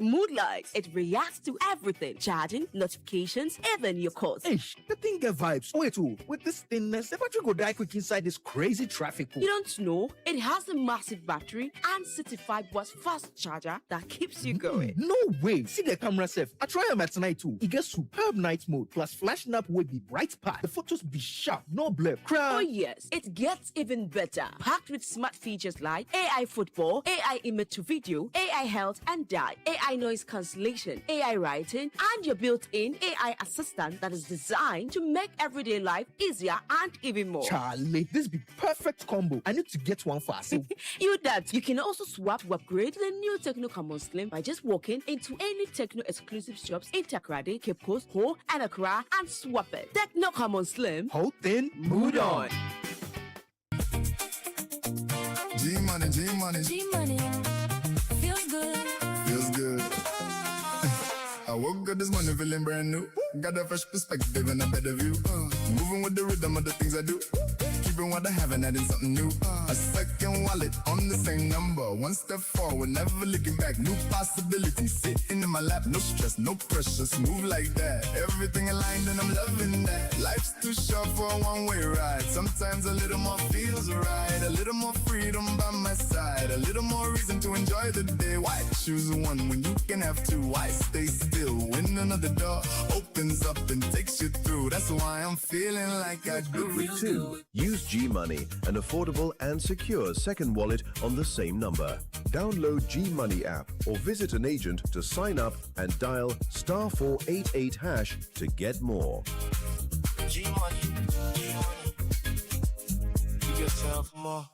mood lights. It reacts to everything. Charging, notifications, even your calls. Hey, the thing get vibes. Wait, with this thinness, the battery go die quick inside this crazy traffic. You don't know? It has a massive battery and 65 watts fast charger that keeps you going. No way. See the camera safe. I try them at night too. It gets superb night mode plus flash snap will be bright pack. The photos be sharp, no blur. Oh yes, it gets even better. Packed with smart features like AI football, AI image to video, AI health and dye, AI noise cancellation, AI writing, and your built-in AI assistant that is designed to make everyday life easier and even more. Charlie, this be perfect combo. I need to get one fast. You that. You can also swap to upgrade to the new Techno Common Slim by just walking into any Techno exclusive shops in Takrade, Cape Coast, Ho, and Accra and swap it. Techno Common Slim. Hold thin, mood on. G-Money, G-Money. G-Money. Feels good. Feels good. I woke up this morning feeling brand new. Got a fresh perspective and a better view. Moving with the rhythm of the things I do. Keeping what I have and adding something new. A second wallet on the same number. One step forward, never looking back. New possibilities sitting in my lap. No stress, no pressure, smooth like that. Everything aligned and I'm loving that. Life's too short for a one-way ride. Sometimes a little more feels right. A little more freedom by my side. A little more reason to enjoy the day. Why choose one when you can have two? Why stay still when another door opens up and takes you through? That's why I'm feeling like I do too. Use G-Money, an affordable and secure second wallet on the same number. Download G-Money app or visit an agent to sign up and dial *488# to get more. G-Money, G-Money. Give yourself more.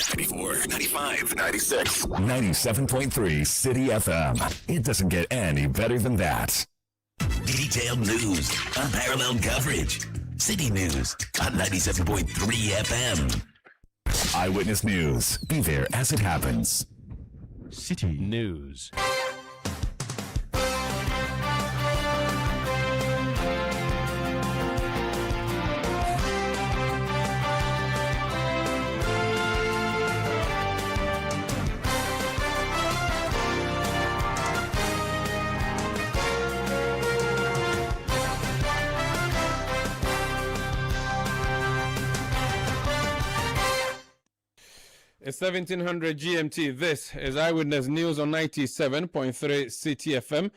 94, 95, 96, 97.3 Citi FM. It doesn't get any better than that. Detailed news, unparalleled coverage. City News on 97.3 FM. Eyewitness News. Be there as it happens. City News. It's 1700 GMT. This is Eyewitness News on 97.3 Citi FM.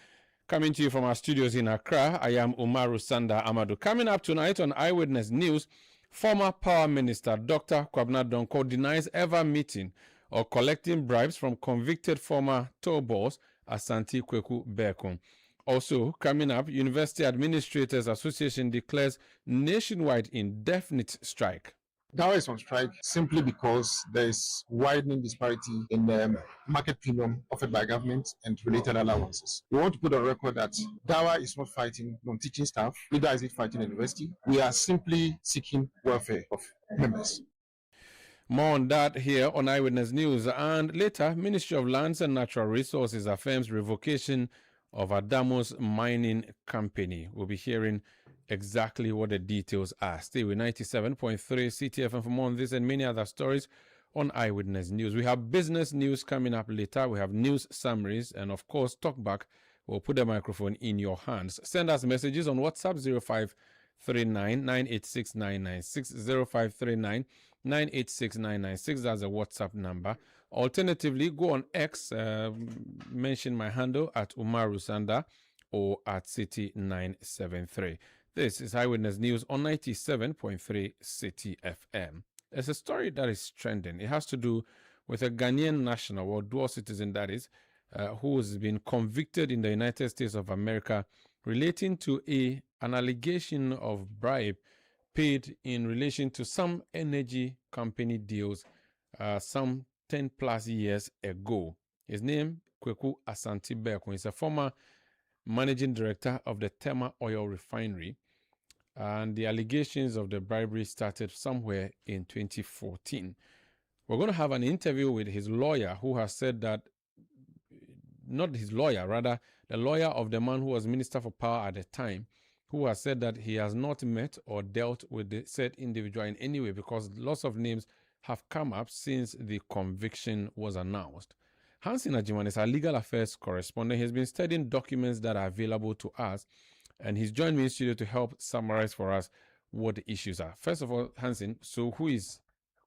Coming to you from our studios in Accra, I am Umaru Sanda Amadou. Coming up tonight on Eyewitness News, former Power Minister Dr. Kwabena Donkor denies ever meeting or collecting bribes from convicted former toll boss Asante Kweku Bekun. Also, coming up, University Administrators Association declares nationwide indefinite strike. DAWA is on strike simply because there is widening disparity in the market premium offered by government and related allowances. We want to put on record that DAWA is not fighting non-teaching staff, neither is it fighting the university. We are simply seeking welfare of members. More on that here on Eyewitness News. And later, Ministry of Lands and Natural Resources affirms revocation of Adamos Mining Company. We'll be hearing exactly what the details are. Stay with 97.3 Citi FM for more on this and many other stories on Eyewitness News. We have business news coming up later. We have news summaries and, of course, Talkback. We'll put the microphone in your hands. Send us messages on WhatsApp 0539 986 996 0539 986 996. That's a WhatsApp number. Alternatively, go on X, mention my handle at Umaru Sanda or at Citi 973. This is Eyewitness News on 97.3 Citi FM. It's a story that is trending. It has to do with a Ghanaian national, or dual citizen that is, who has been convicted in the United States of America relating to an allegation of bribe paid in relation to some energy company deals some 10 plus years ago. His name, Kweku Asante Bekun, is a former managing director of the Tema Oil Refinery. And the allegations of the bribery started somewhere in 2014. We're going to have an interview with his lawyer, who has said that, not his lawyer, rather the lawyer of the man who was Minister for Power at the time, who has said that he has not met or dealt with the said individual in any way because lots of names have come up since the conviction was announced. Hansen Ajiman is our legal affairs correspondent. He's been studying documents that are available to us, and he's joined me in studio to help summarize for us what the issues are. First of all, Hansen, so who is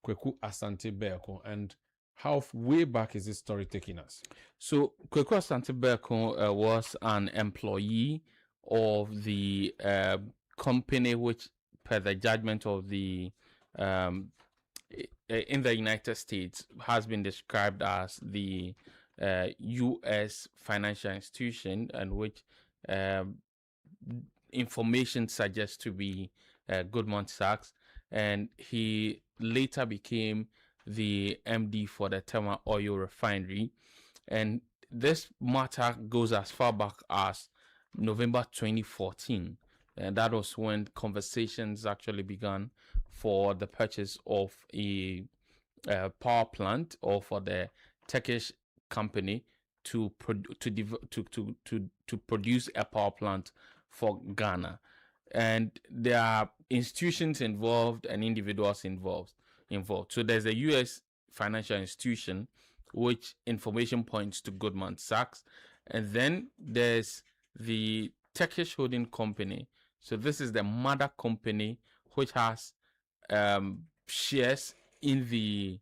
Kweku Asante Berko, and how way back is this story taking us? So Kweku Asante Berko was an employee of the company which, per the judgment of the in the United States, has been described as the U.S. financial institution, and which information suggests to be Goldman Sachs, and he later became the MD for the Tema Oil Refinery. And this matter goes as far back as November 2014, and that was when conversations actually began for the purchase of a power plant, or for the Turkish company to produce a power plant for Ghana. And there are institutions involved and individuals involved. So there's a U.S. financial institution, which information points to Goldman Sachs, and then there's the Turkish holding company. So this is the mother company, which has shares in the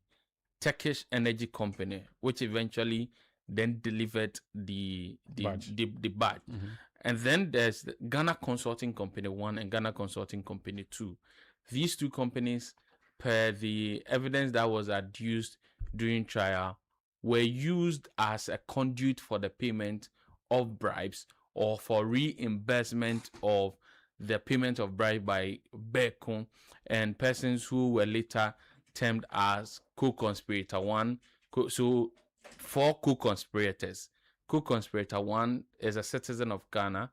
Turkish energy company, which eventually then delivered the badge. Mm-hmm. And then there's the Ghana Consulting Company 1 and Ghana Consulting Company 2. These two companies, per the evidence that was adduced during trial, were used as a conduit for the payment of bribes, or for reimbursement of the payment of bribe by Berko and persons who were later termed as co-conspirator 1. So 4 co-conspirators. Co-conspirator 1 is a citizen of Ghana,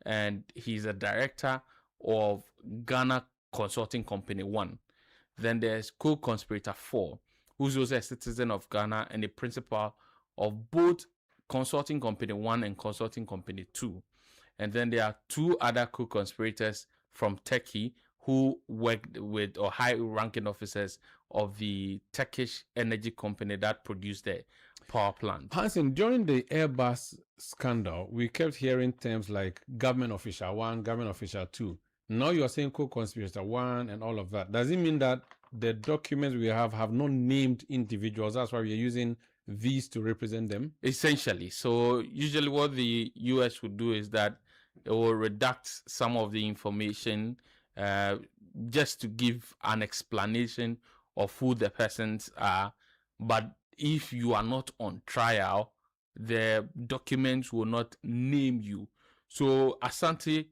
and he's a director of Ghana Consulting Company 1. Then there's co-conspirator 4, who's also a citizen of Ghana and a principal of both Consulting Company 1 and Consulting Company 2. And then there are 2 other co-conspirators from Turkey who worked with, or high-ranking officers of the Turkish energy company that produced the power plant. Hansen, during the Airbus scandal, we kept hearing terms like government official 1, government official 2. Now you're saying co-conspirator 1 and all of that. Does it mean that the documents we have not named individuals? That's why we're using these to represent them? Essentially. So usually what the US would do is that it will redact some of the information just to give an explanation of who the persons are. But if you are not on trial, the documents will not name you. So Asante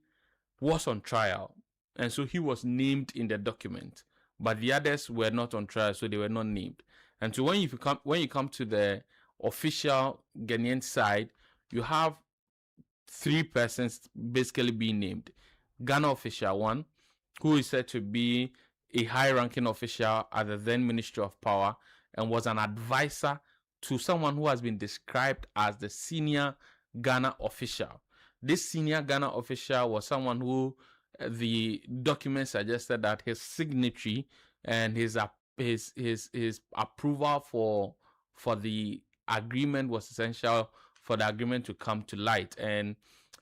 was on trial, and so he was named in the document, but the others were not on trial, so they were not named. And so when you come to the official Ghanaian side, you have 3 persons basically being named. Ghana official 1, who is said to be a high-ranking official at the then Ministry of Power, and was an advisor to someone who has been described as the senior Ghana official. This senior Ghana official was someone who the document suggested that his signature and his approval for the agreement was essential for the agreement to come to light. And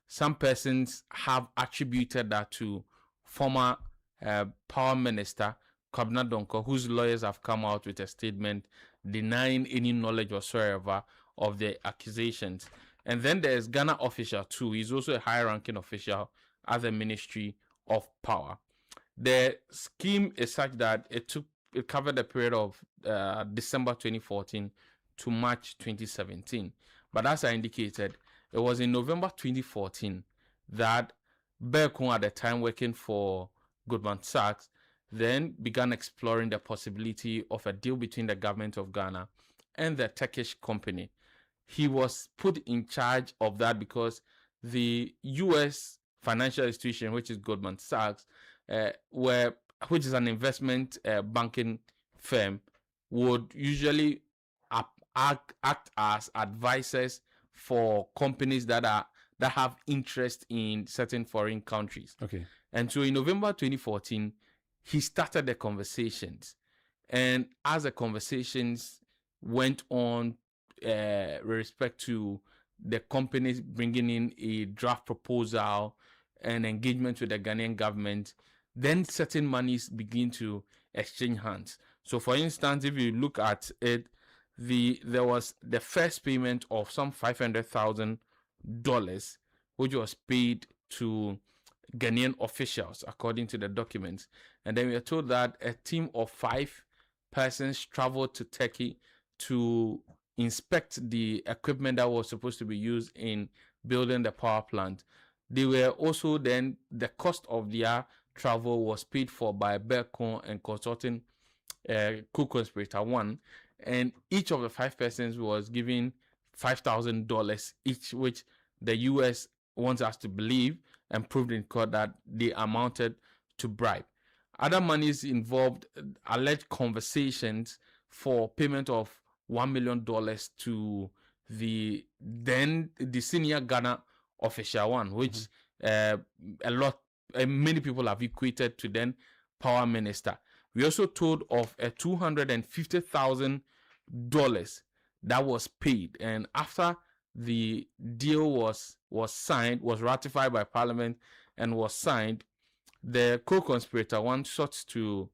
some persons have attributed that to former Power Minister Kwabena Donkor, whose lawyers have come out with a statement denying any knowledge whatsoever of the accusations. And then there's Ghana official 2. He's also a high-ranking official at the Ministry of Power. The scheme is such that it covered the period of December 2014 to March 2017. But as I indicated, it was in November 2014 that Berko, at the time working for Goldman Sachs, then began exploring the possibility of a deal between the government of Ghana and the Turkish company. He was put in charge of that because the U.S. financial institution, which is Goldman Sachs, which is an investment banking firm, would usually act as advisors for companies that have interest in certain foreign countries. Okay. And so in November 2014, he started the conversations. And as the conversations went on, with respect to the companies bringing in a draft proposal and engagement with the Ghanaian government, then certain monies begin to exchange hands. So, for instance, if you look at it, there was the first payment of some $500,000, which was paid to Ghanaian officials, according to the documents. And then we are told that a team of 5 persons traveled to Turkey to inspect the equipment that was supposed to be used in building the power plant. They were also then, the cost of their travel was paid for by Belcon and Consulting Co-Conspirator 1. And each of the 5 persons was given $5,000 each, which the U.S. wants us to believe and proved in court that they amounted to bribe. Other monies involved alleged conversations for payment of $1 million to the senior Ghana official one, which many people have equated to then power minister. We also told of a $250,000 that was paid, and after the deal was signed, was ratified by Parliament and was signed, the co-conspirator one sought to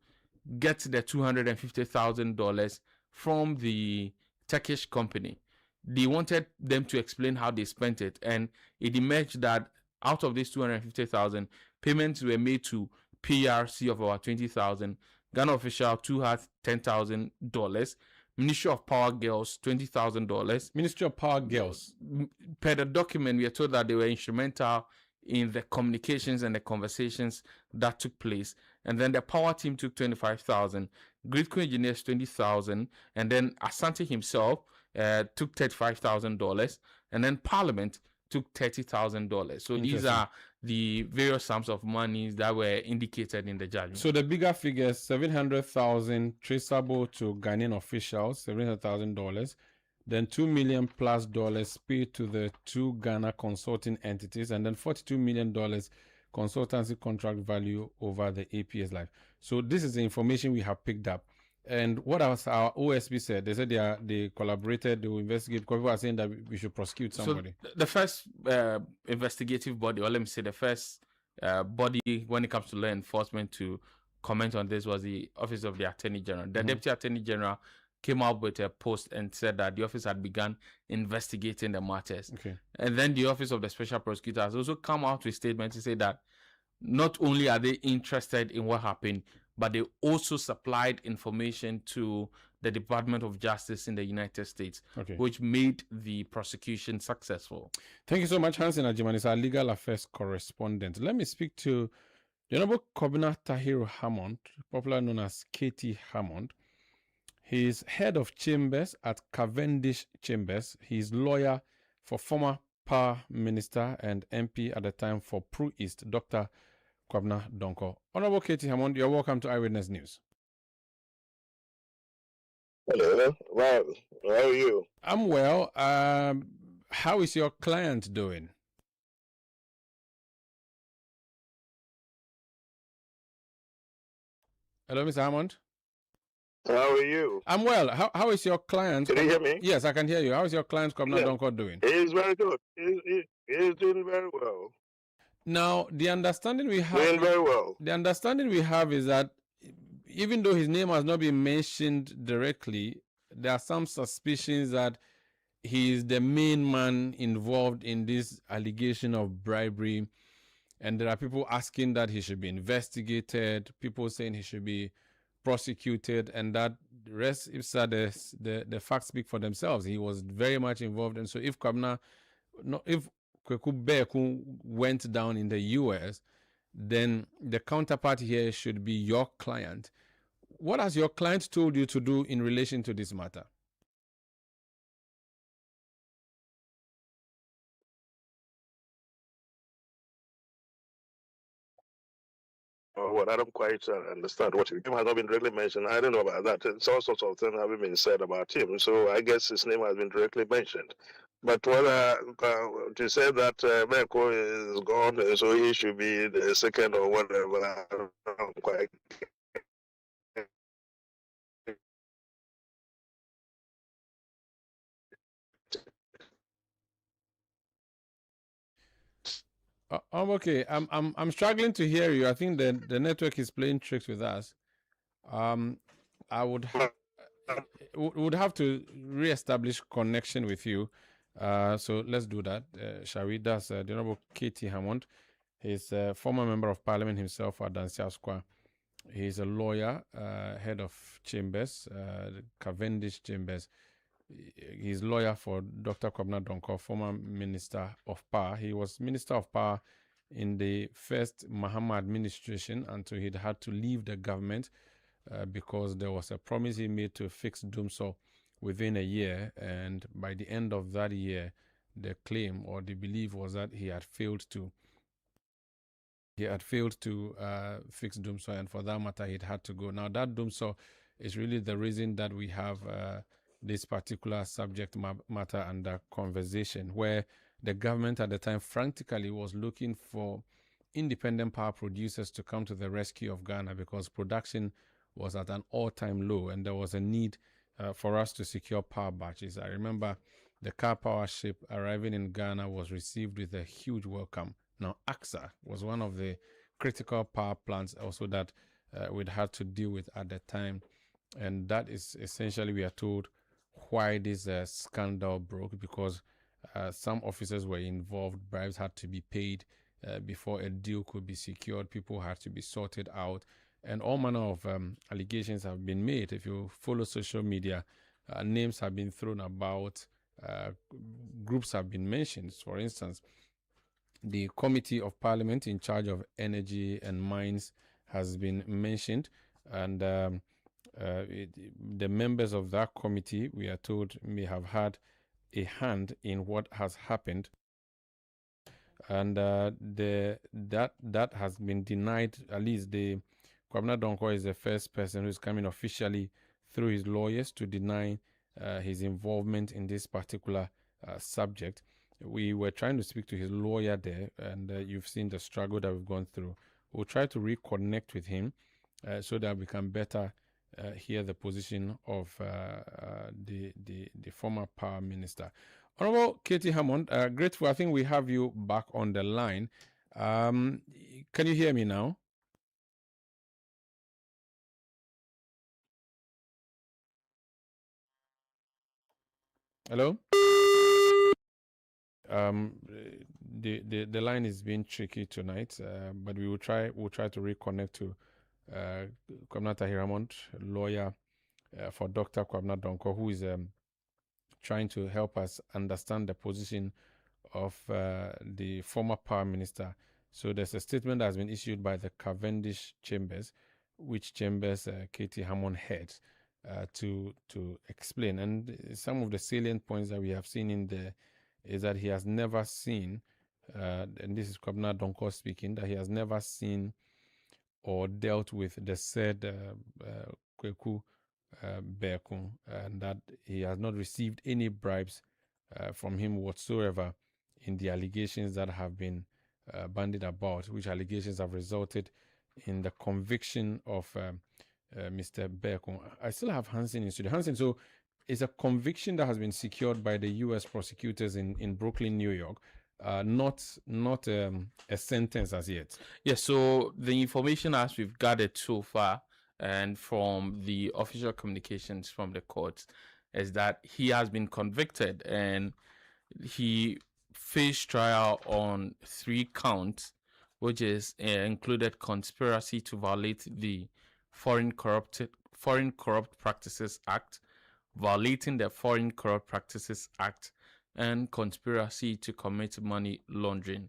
get the $250,000 from the Turkish company. They wanted them to explain how they spent it, and it emerged that out of this $250,000, payments were made to PRC of about $20,000, Ghana official 2 had $10,000, Ministry of Power Girls $20,000. Ministry of Power Girls. Per the document, we are told that they were instrumental in the communications and the conversations that took place. And then the power team took $25,000, Gridco Engineers $20,000, and then Asante himself took $35,000, and then Parliament took $30,000. So these are the various sums of monies that were indicated in the judgment. So the bigger figures, $700,000 traceable to Ghanaian officials, $700,000, then $2 million plus paid to the 2 Ghana consulting entities, and then $42 million consultancy contract value over the APS life. So this is the information we have picked up. And what else our OSB said? They said they collaborated, they will investigate, because people are saying that we should prosecute somebody. So the first investigative body, or let me say the first body when it comes to law enforcement to comment on this was the Office of the Attorney General. The Deputy Attorney General came out with a post and said that the office had begun investigating the matters. Okay. And then the Office of the Special Prosecutor has also come out with a statement to say that not only are they interested in what happened, but they also supplied information to the Department of Justice in the United States, which made the prosecution successful. Thank you so much, Hansen Ajiman is our legal affairs correspondent. Let me speak to the Honorable Kobina Tahiru Hammond, popularly known as KT Hammond. He is head of chambers at Cavendish Chambers. He is lawyer for former Power Minister and MP at the time for Pro East, Dr. Kwabena Donko. Honorable Katie Hammond, you're welcome to Eyewitness News. Hello, well, how are you? I'm well. How is your client doing? Hello, Mr. Hammond. How are you? I'm well. How is your client? Can you hear me? Yes, I can hear you. How is your client, Kwabena Donko, doing? He is very good. He is doing very well. Now, the understanding we have, doing very well. The understanding we have is that even though his name has not been mentioned directly, there are some suspicions that he is the main man involved in this allegation of bribery, and there are people asking that he should be investigated, people saying he should be prosecuted, and that the rest, if the facts speak for themselves. He was very much involved, and so if Kweku Beku went down in the US, then the counterpart here should be your client. What has your client told you to do in relation to this matter? Well, I don't quite understand what his name has not been directly mentioned. I don't know about that. It's all sorts of things have been said about him. So I guess his name has been directly mentioned. But whether to say that Beko is gone, so he should be the second or whatever, I don't quite. Okay. I'm struggling to hear you. I think the network is playing tricks with us. I would have to reestablish connection with you. So let's do that. Shall we? That's the Honorable Katie Hammond. He's a former member of Parliament himself at Dansia Square. He's a lawyer, head of chambers, Cavendish Chambers. He's lawyer for Dr. Kwabena Donkor, former Minister of Power. He was Minister of Power in the first Mahama administration until he had to leave the government because there was a promise he made to fix Dumso within a year. And by the end of that year, the claim or the belief was that he had failed to fix Dumso, and for that matter, he'd had to go. Now, that Dumso is really the reason that we have this particular subject matter under conversation, where the government at the time frantically was looking for independent power producers to come to the rescue of Ghana because production was at an all-time low, and there was a need for us to secure power batches. I remember the car power ship arriving in Ghana was received with a huge welcome. Now, AXA was one of the critical power plants also that we'd had to deal with at the time. And that is essentially, we are told, why this scandal broke, because some officers were involved, bribes had to be paid before a deal could be secured, people had to be sorted out, and all manner of allegations have been made. If you follow social media, names have been thrown about, groups have been mentioned. For instance, the Committee of Parliament in charge of energy and mines has been mentioned, and the members of that committee, we are told, may have had a hand in what has happened, and that has been denied. At least the Kwabena Donkor is the first person who's coming officially through his lawyers to deny his involvement in this particular subject. We were trying to speak to his lawyer there, and you've seen the struggle that we've gone through. We'll try to reconnect with him so that we can better hear the position of the former power minister. Honorable Katie Hammond, grateful. I think we have you back on the line. Can you hear me now? Hello? The line is being tricky tonight, but we'll try to reconnect to Kwabena Attah-Mensah, lawyer for Dr. Kwabena Donkor, who is trying to help us understand the position of the former power minister. So there's a statement that has been issued by the Cavendish Chambers, which Chambers Katie Hammond heads, to explain. And some of the salient points that we have seen in there is that he has never seen, and this is Kwabena Donkor speaking, that he has never seen or dealt with the said Kweku Bekun, and that he has not received any bribes from him whatsoever in the allegations that have been bandied about, which allegations have resulted in the conviction of Mr. Bekun. I still have Hansen in studio. Hansen, so it's a conviction that has been secured by the U.S. prosecutors in Brooklyn, New York, not a sentence as yet. Yes, so the information as we've gathered so far and from the official communications from the courts is that he has been convicted and he faced trial on 3 counts, which is included conspiracy to violate the Foreign Corrupt Practices Act, violating the Foreign Corrupt Practices Act, and conspiracy to commit money laundering.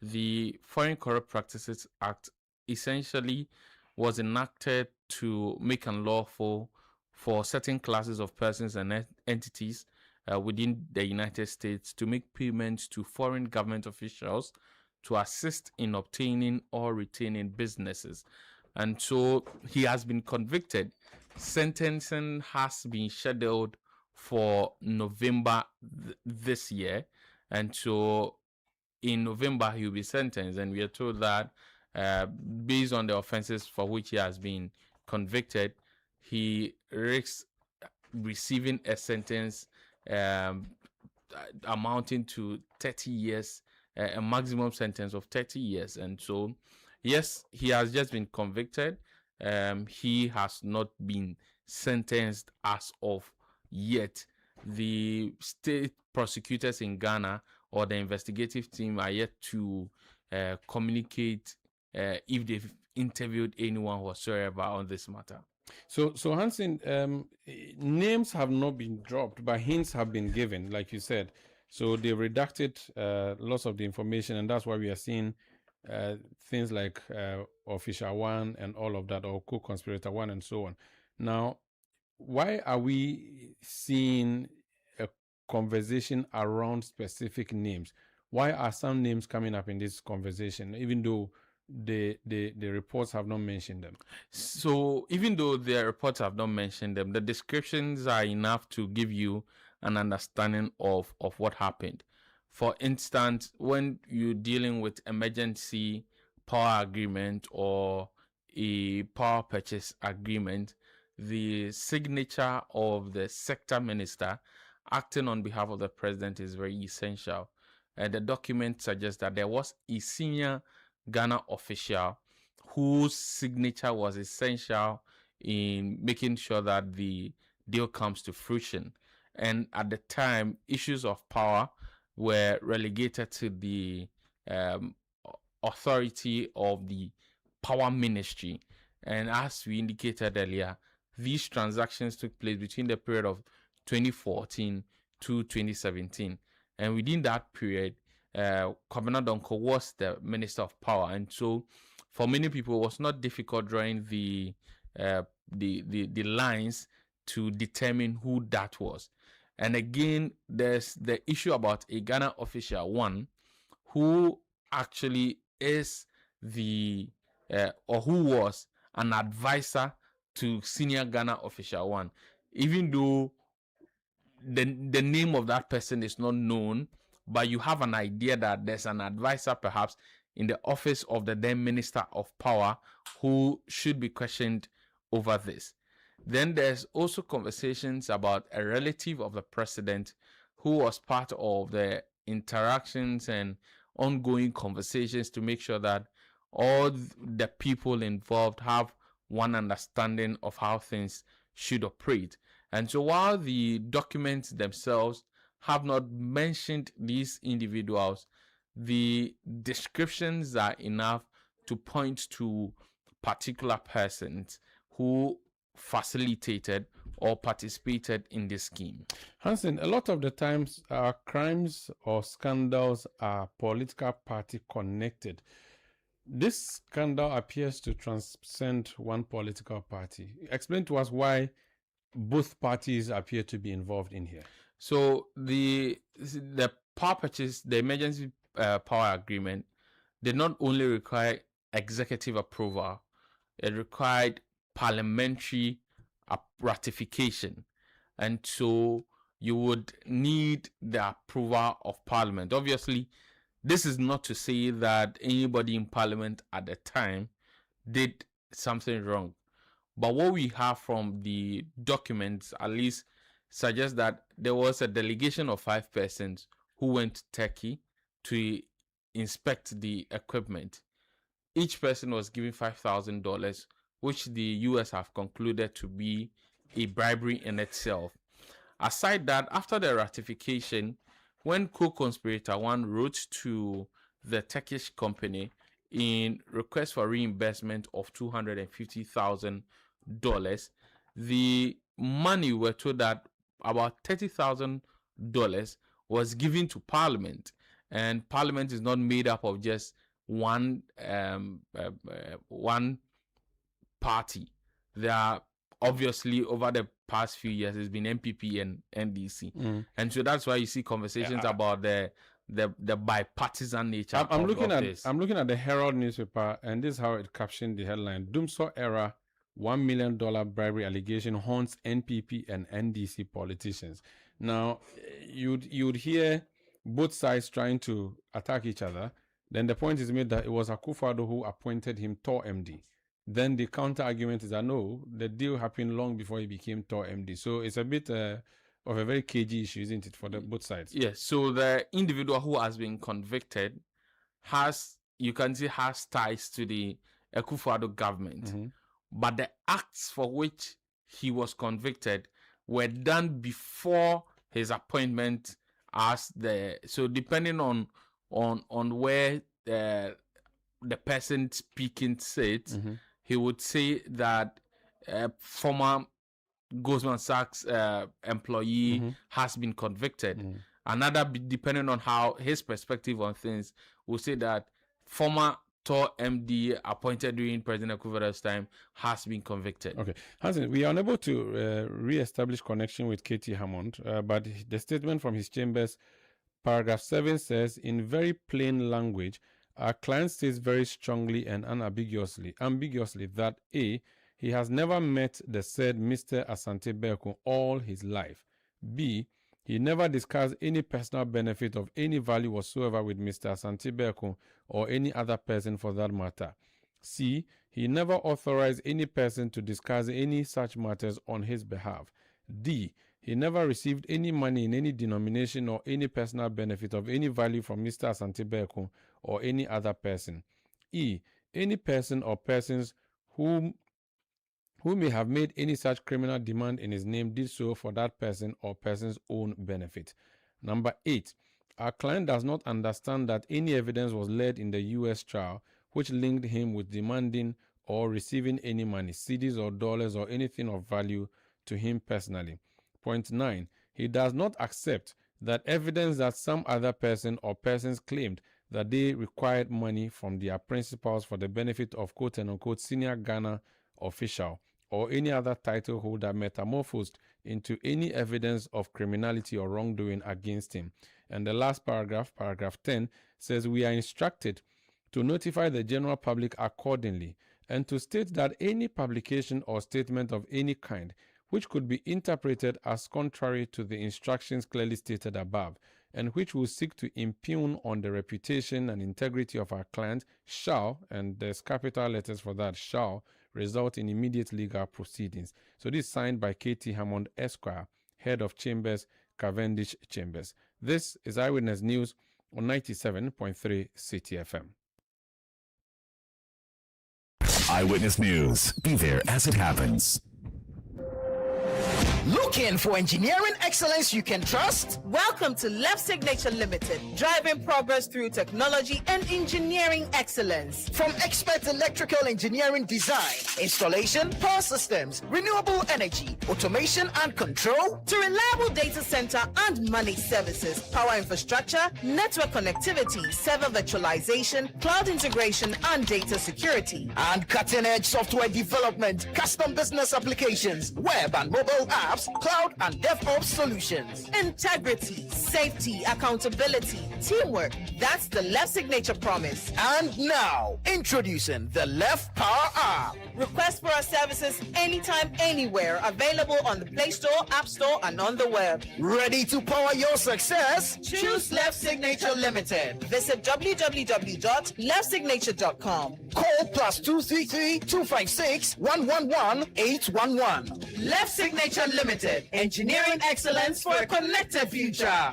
The Foreign Corrupt Practices Act essentially was enacted to make unlawful for certain classes of persons and entities within the United States to make payments to foreign government officials to assist in obtaining or retaining businesses. And so he has been convicted. Sentencing has been scheduled for November this year. And so in November, he will be sentenced. And we are told that based on the offenses for which he has been convicted, he risks receiving a sentence amounting to 30 years a maximum sentence of 30 years. And so, yes, he has just been convicted. He has not been sentenced as of yet. The state prosecutors in Ghana or the investigative team are yet to communicate if they've interviewed anyone whatsoever on this matter. So Hansen, names have not been dropped, but hints have been given, like you said. So they redacted lots of the information, and that's why we are seeing things like Official One and all of that, or Co-Conspirator One and so on. Now, why are we seeing a conversation around specific names? Why are some names coming up in this conversation, even though the reports have not mentioned them? So even though the reports have not mentioned them, the descriptions are enough to give you an understanding of what happened. For instance, when you're dealing with emergency power agreement or a power purchase agreement, the signature of the sector minister acting on behalf of the president is very essential. And the document suggests that there was a senior Ghana official whose signature was essential in making sure that the deal comes to fruition. And at the time, issues of power were relegated to the authority of the power ministry. And as we indicated earlier, these transactions took place between the period of 2014 to 2017. And within that period, Kwabena Donkor was the Minister of Power. And so for many people, it was not difficult drawing the lines to determine who that was. And again, there's the issue about a Ghana official one who actually is or who was an advisor to senior Ghana official one, even though the name of that person is not known, but you have an idea that there's an advisor perhaps in the office of the then Minister of Power who should be questioned over this. Then there's also conversations about a relative of the president who was part of the interactions and ongoing conversations to make sure that all the people involved have one understanding of how things should operate. And so while the documents themselves have not mentioned these individuals, the descriptions are enough to point to particular persons who facilitated or participated in this scheme. Hansen, a lot of the times crimes or scandals are political party connected. This scandal appears to transcend one political party. Explain to us why both parties appear to be involved in here. So the power purchase, the emergency power agreement, did not only require executive approval, it required parliamentary ratification. And so you would need the approval of Parliament. Obviously, this is not to say that anybody in Parliament at the time did something wrong. But what we have from the documents, at least, suggests that there was a delegation of 5 persons who went to Turkey to inspect the equipment. Each person was given $5,000, which the US have concluded to be a bribery in itself. Aside that, after the ratification, when Co-Conspirator One wrote to the Turkish company in request for reimbursement of $250,000, the money were told that about $30,000 was given to Parliament, and Parliament is not made up of just one party. There are obviously over the past few years it's been MPP and NDC, and so that's why you see conversations about the bipartisan nature. I'm looking at the Herald newspaper, and this is how it captioned the headline: Dumsor era $1 million bribery allegation haunts NPP and NDC politicians. Now, you'd hear both sides trying to attack each other. Then the point is made that it was Akufo-Addo who appointed him TOR MD. Then the counter argument is that no, the deal happened long before he became TOR MD. So it's a bit of a very cagey issue, isn't it, for both sides? Yes. So the individual who has been convicted you can see has ties to the Akufo-Addo government, but the acts for which he was convicted were done before his appointment as so depending on where the person speaking sits, he would say that former Goldman Sachs employee has been convicted. Another, depending on how his perspective on things, will say that former Tor MD appointed during President Akufo-Addo's time has been convicted. Okay, Hansen, we are unable to re-establish connection with KT Hammond, but the statement from his chambers, paragraph 7 says, in very plain language, our client states very strongly and unambiguously that A, he has never met the said Mr. Asante Berko all his life. B, he never discussed any personal benefit of any value whatsoever with Mr. Asante Berko or any other person for that matter. C, he never authorized any person to discuss any such matters on his behalf. D, he never received any money in any denomination or any personal benefit of any value from Mr. Asante Berko or any other person. E, any person or persons who may have made any such criminal demand in his name did so for that person or person's own benefit. Number 8, our client does not understand that any evidence was led in the U.S. trial which linked him with demanding or receiving any money, cedis or dollars or anything of value to him personally. Point 9, he does not accept that evidence that some other person or persons claimed that they required money from their principals for the benefit of quote-unquote senior Ghana official or any other title holder metamorphosed into any evidence of criminality or wrongdoing against him. And the last paragraph, paragraph 10, says we are instructed to notify the general public accordingly and to state that any publication or statement of any kind which could be interpreted as contrary to the instructions clearly stated above and which will seek to impugn on the reputation and integrity of our client shall, and there's capital letters for that, shall result in immediate legal proceedings. So this is signed by KT Hammond Esquire, head of Chambers, Cavendish Chambers. This is Eyewitness News on 97.3 Citi FM. Eyewitness News. Be there as it happens. Looking for engineering excellence you can trust? Welcome to Left Signature Limited, driving progress through technology and engineering excellence. From expert electrical engineering design, installation, power systems, renewable energy, automation and control, to reliable data center and managed services, power infrastructure, network connectivity, server virtualization, cloud integration and data security, and cutting-edge software development, custom business applications, web and mobile apps, cloud and DevOps solutions. Integrity, safety, accountability, teamwork. That's the Left Signature promise. And now, introducing the Left Power app. Request for our services anytime, anywhere. Available on the Play Store, App Store, and on the web. Ready to power your success? Choose Left Signature Limited. Visit www.leftsignature.com. Call +233 256 111 811. Left Signature Limited. Engineering excellence for a connected future.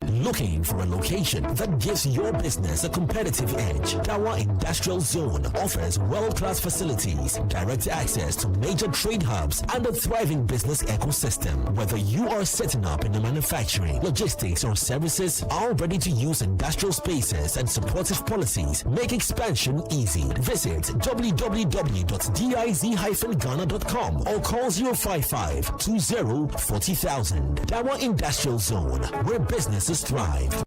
Looking for a location that gives your business a competitive edge? Dawa Industrial Zone offers world-class facilities, direct access to major trade hubs, and a thriving business ecosystem. Whether you are setting up in the manufacturing, logistics, or services, our ready-to-use industrial spaces and supportive policies make expansion easy. Visit www.diz-ghana.com or call 055-20-40,000. Dawa Industrial Zone, where businesses thrive.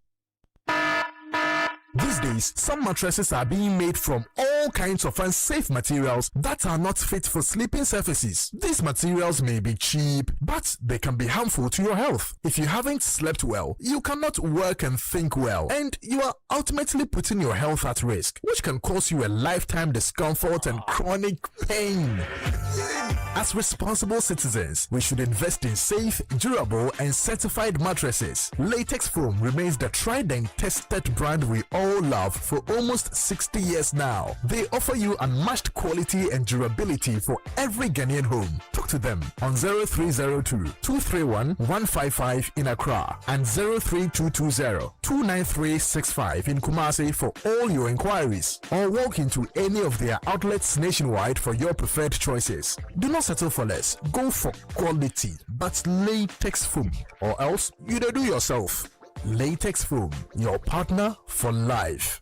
These days, some mattresses are being made from all kinds of unsafe materials that are not fit for sleeping surfaces. These materials may be cheap, but they can be harmful to your health. If you haven't slept well, you cannot work and think well, and you are ultimately putting your health at risk, which can cause you a lifetime discomfort and chronic pain. As responsible citizens, we should invest in safe, durable, and certified mattresses. Latex Foam remains the tried and tested brand we all love for almost 60 years now. They offer you unmatched quality and durability for every Ghanaian home. Talk to them on 0302-231-155 in Accra and 03220-29365 in Kumasi for all your inquiries, or walk into any of their outlets nationwide for your preferred choices. Do not settle for less. Go for quality, but latex foam, or else you do yourself. Latex foam, your partner for life.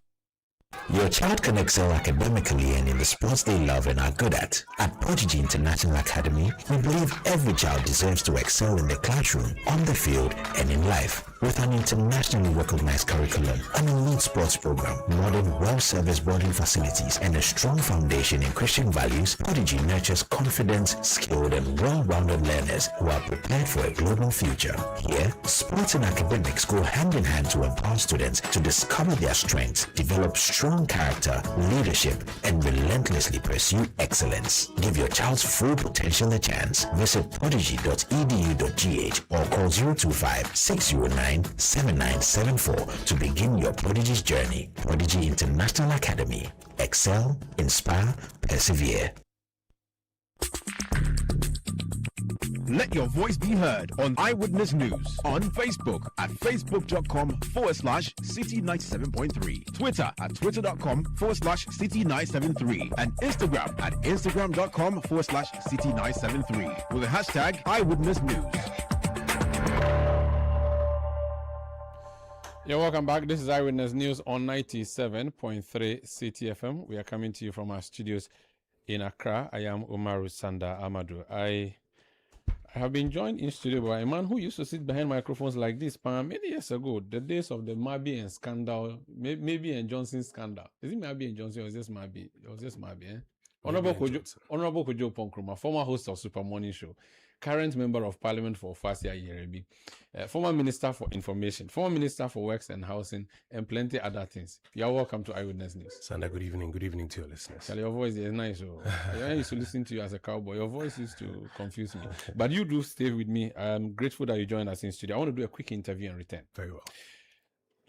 Your child can excel academically and in the sports they love and are good at. At Prodigy International Academy, we believe every child deserves to excel in the classroom, on the field, and in life. With an internationally recognized curriculum, an elite sports program, modern, well-serviced boarding facilities, and a strong foundation in Christian values, Prodigy nurtures confident, skilled, and well-rounded learners who are prepared for a global future. Here, sports and academics go hand in hand to empower students to discover their strengths, develop strong character, leadership, and relentlessly pursue excellence. Give your child's full potential a chance. Visit prodigy.edu.gh or call 025-609-7974 to begin your Prodigy's journey. Prodigy International Academy. Excel, inspire, persevere. Let your voice be heard on Eyewitness News on Facebook at facebook.com/Citi97.3, Twitter at twitter.com/Citi973, and Instagram at instagram.com/Citi973 with the hashtag Eyewitness News. Yeah, welcome back. This is Eyewitness News on 97.3 Citi FM. We are coming to you from our studios in Accra. I am Umaru Sanda Amadou. I have been joined in studio by a man who used to sit behind microphones like this many years ago, the days of the Mabi and scandal, maybe and Johnson scandal. Is it Mabi and Johnson or is this Mabi? It was just Mabi, eh? Honorable Kojo Ponkruma, former host of Super Morning Show, current member of Parliament for Fasia Yerebi, former Minister for Information, former Minister for Works and Housing, and plenty other things. You are welcome to Eyewitness News. Sanda, good evening. Good evening to your listeners. Tell your voice is nice. So I used to listen to you as a cowboy. Your voice used to confuse me. But you do stay with me. I'm grateful that you joined us in studio. I want to do a quick interview and return. Very well.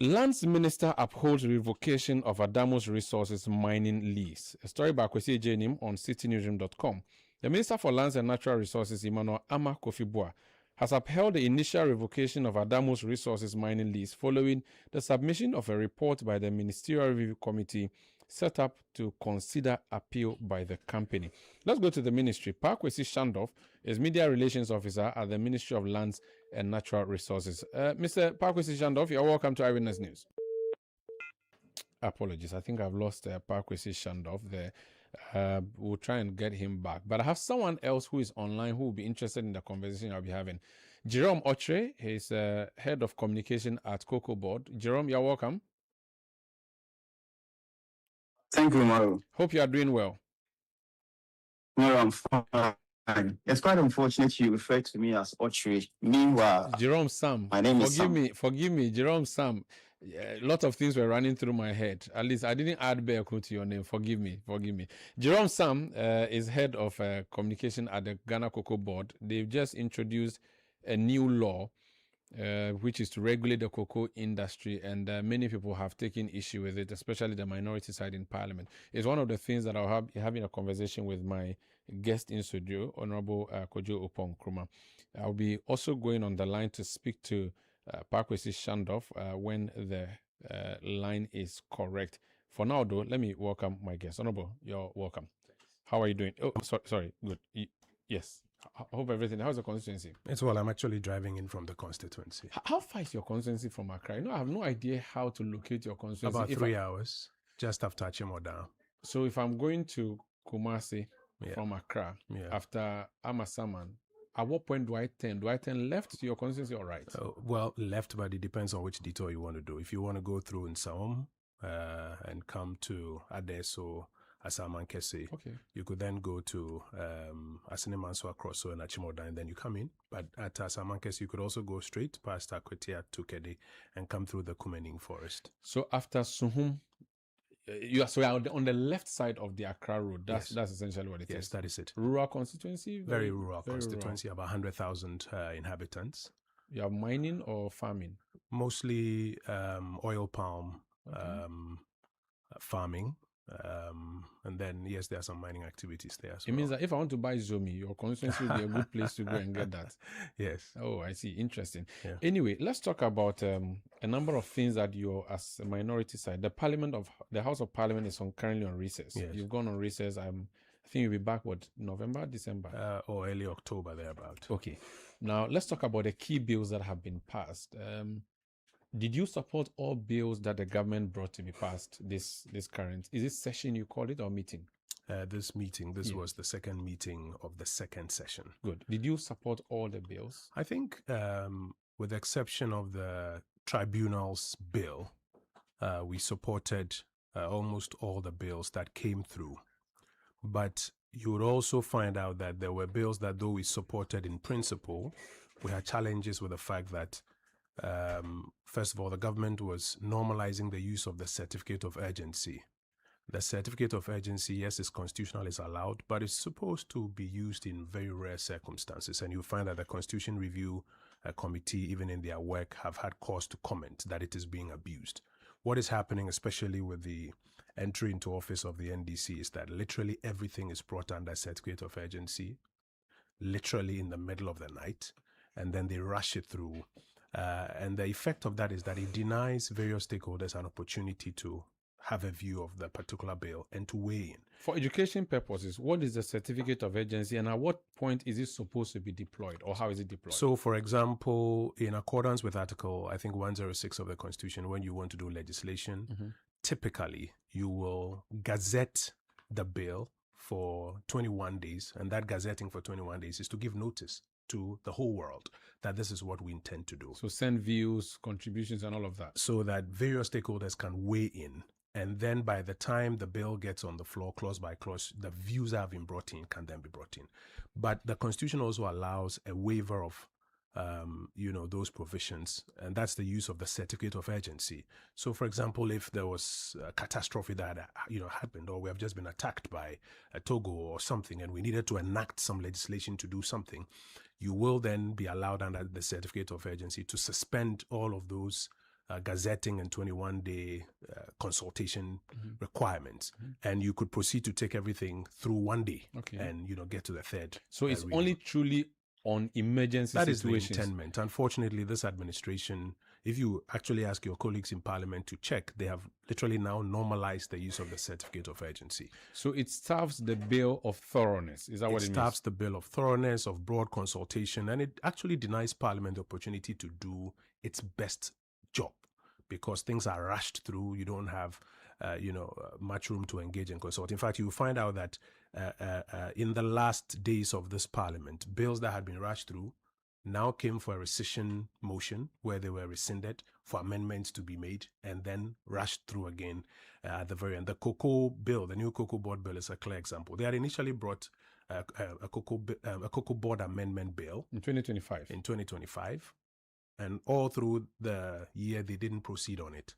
Lands Minister upholds revocation of Adamos Resources mining lease. A story by Kwesi Ejenim on citinewsroom.com. The Minister for Lands and Natural Resources, Emmanuel Ama Kofi-Boa, has upheld the initial revocation of Adamos Resources mining lease following the submission of a report by the Ministerial Review Committee set up to consider appeal by the company. Let's go to the ministry. Parkwesi Shandov is Media Relations Officer at the Ministry of Lands and Natural Resources. Mr. Parkwesi Shandov, you're welcome to Eyewitness News. Apologies, I think I've lost Parkwesi Shandov there. We'll try and get him back. But I have someone else who is online who will be interested in the conversation I'll be having. Jerome Otre, he's Head of Communication at Cocoa Board. Jerome, you're welcome. Thank you, Maru. Hope you are doing well. No, I'm fine. It's quite unfortunate you refer to me as Otre. Meanwhile, Jerome Sam. My name is Sam. Forgive me, Jerome Sam. A lot of things were running through my head. At least I didn't add Beako to your name. Forgive me. Jerome Sam is Head of Communication at the Ghana Cocoa Board. They've just introduced a new law which is to regulate the cocoa industry, and many people have taken issue with it, especially the minority side in Parliament. It's one of the things that I'll be having a conversation with my guest in studio, Honorable Kojo Ponkruma. I'll be also going on the line to speak to Parkwesi Shandov when the line is correct. For now, though, let me welcome my guest. Honorable, you're welcome. How are you doing? Oh, sorry. Good. Yes. I hope everything. How's the constituency? It's well. I'm actually driving in from the constituency. How far is your constituency from Accra? I have no idea how to locate your constituency. About 3 hours, just after Achimota. So if I'm going to Kumasi from Accra after Amasaman, at what point do I turn? Do I turn left to your constituency or right? Well, left, but it depends on which detour you want to do. If you want to go through in Saum and come to Adeso, Asaman Kese, you could then go to Asinemanso Akroso and Achimoda, and then you come in. But at Asaman Kese, you could also go straight past Akwetia to Kede and come through the Kumening forest. So after Suhum, you are on the left side of the Accra Road. That's essentially what it is. Yes, that is it. Rural constituency? Very rural constituency, about 100,000 inhabitants. You have mining or farming? Mostly oil palm farming. And then, yes, there are some mining activities there. It means that if I want to buy Zomi, your constituency will be a good place to go and get that. Yes. Oh, I see. Interesting. Yeah. Anyway, let's talk about a number of things that you, as a minority side, the House of Parliament is currently on recess. Yes. You've gone on recess. I think you'll be back, November, December? Or early October, thereabout. Okay. Now, let's talk about the key bills that have been passed. Did you support all bills that the government brought to be passed this current? Is this session you call it or meeting? This was the second meeting of the second session. Good. Did you support all the bills? I think, with the exception of the tribunals bill, we supported almost all the bills that came through. But you would also find out that there were bills that, though we supported in principle, we had challenges with the fact that first of all, the government was normalizing the use of the certificate of urgency. The certificate of urgency, yes, is constitutional, is allowed, but it's supposed to be used in very rare circumstances. And you find that the Constitution Review Committee, even in their work, have had cause to comment that it is being abused. What is happening, especially with the entry into office of the NDC, is that literally everything is brought under certificate of urgency, literally in the middle of the night, and then they rush it through. And the effect of that is that it denies various stakeholders an opportunity to have a view of the particular bill and to weigh in. For education purposes, what is the certificate of urgency and at what point is it supposed to be deployed, or how is it deployed? So, for example, in accordance with Article, I think 106 of the Constitution, when you want to do legislation, typically you will gazette the bill for 21 days, and that gazetting for 21 days is to give notice to the whole world that this is what we intend to do. So send views, contributions, and all of that. So that various stakeholders can weigh in. And then by the time the bill gets on the floor, clause by clause, the views that have been brought in can then be brought in. But the Constitution also allows a waiver of those provisions, and that's the use of the certificate of urgency. So, for example, if there was a catastrophe that happened, or we have just been attacked by Togo or something, and we needed to enact some legislation to do something, you will then be allowed under the certificate of urgency to suspend all of those gazetting and 21-day consultation requirements, and you could proceed to take everything through one day, and get to the third. So it's only truly on emergency situations. That is the intendment. Unfortunately, this administration, if you actually ask your colleagues in Parliament to check, they have literally now normalized the use of the certificate of urgency. So it starves the bill of thoroughness. Is that what it means? It starves the bill of thoroughness, of broad consultation, and it actually denies Parliament the opportunity to do its best job, because things are rushed through. You don't have much room to engage and consult. In fact, you will find out that in the last days of this Parliament, bills that had been rushed through now came for a rescission motion where they were rescinded for amendments to be made and then rushed through again at the very end. The cocoa bill, the new cocoa board bill, is a clear example. They had initially brought a cocoa board amendment bill in 2025. In 2025, and all through the year they didn't proceed on it,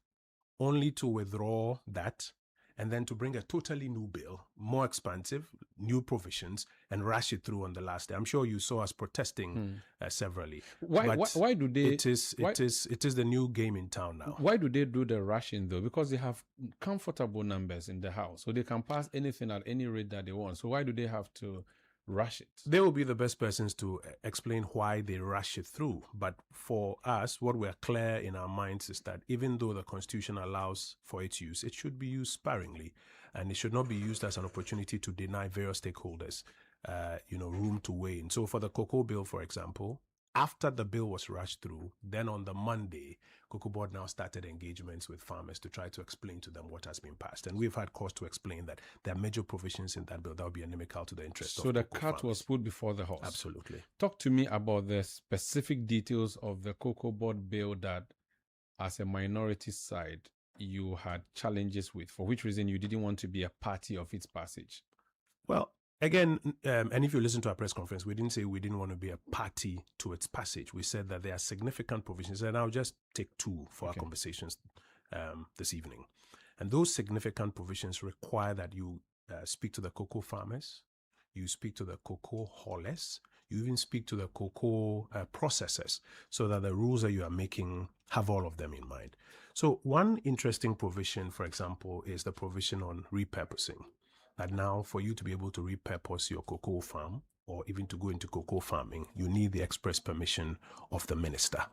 only to withdraw that and then to bring a totally new bill, more expansive, new provisions, and rush it through on the last day. I'm sure you saw us protesting severally. Why do they? It is the new game in town now. Why do they do the rushing though? Because they have comfortable numbers in the House, so they can pass anything at any rate that they want. So why do they have to rush it? They will be the best persons to explain why they rush it through. But for us, what we're clear in our minds is that even though the Constitution allows for its use, it should be used sparingly, and it should not be used as an opportunity to deny various stakeholders, room to weigh in. So for the cocoa bill, for example, after the bill was rushed through, then on the Monday, Cocoa Board now started engagements with farmers to try to explain to them what has been passed. And we've had cause to explain that there are major provisions in that bill that will be inimical to the interest of So the cocoa cat farmers. was put before the horse. Absolutely. Talk to me about the specific details of the Cocoa Board bill that, as a minority side, you had challenges with. For which reason you didn't want to be a party of its passage? Well, again, and if you listen to our press conference, we didn't say we didn't want to be a party to its passage. We said that there are significant provisions, and I'll just take two for our conversations this evening. And those significant provisions require that you speak to the cocoa farmers, you speak to the cocoa haulers, You even speak to the cocoa processors so that the rules that you are making have all of them in mind. So one interesting provision, for example, is the provision on repurposing. That now for you to be able to repurpose your cocoa farm or even to go into cocoa farming, you need the express permission of the minister.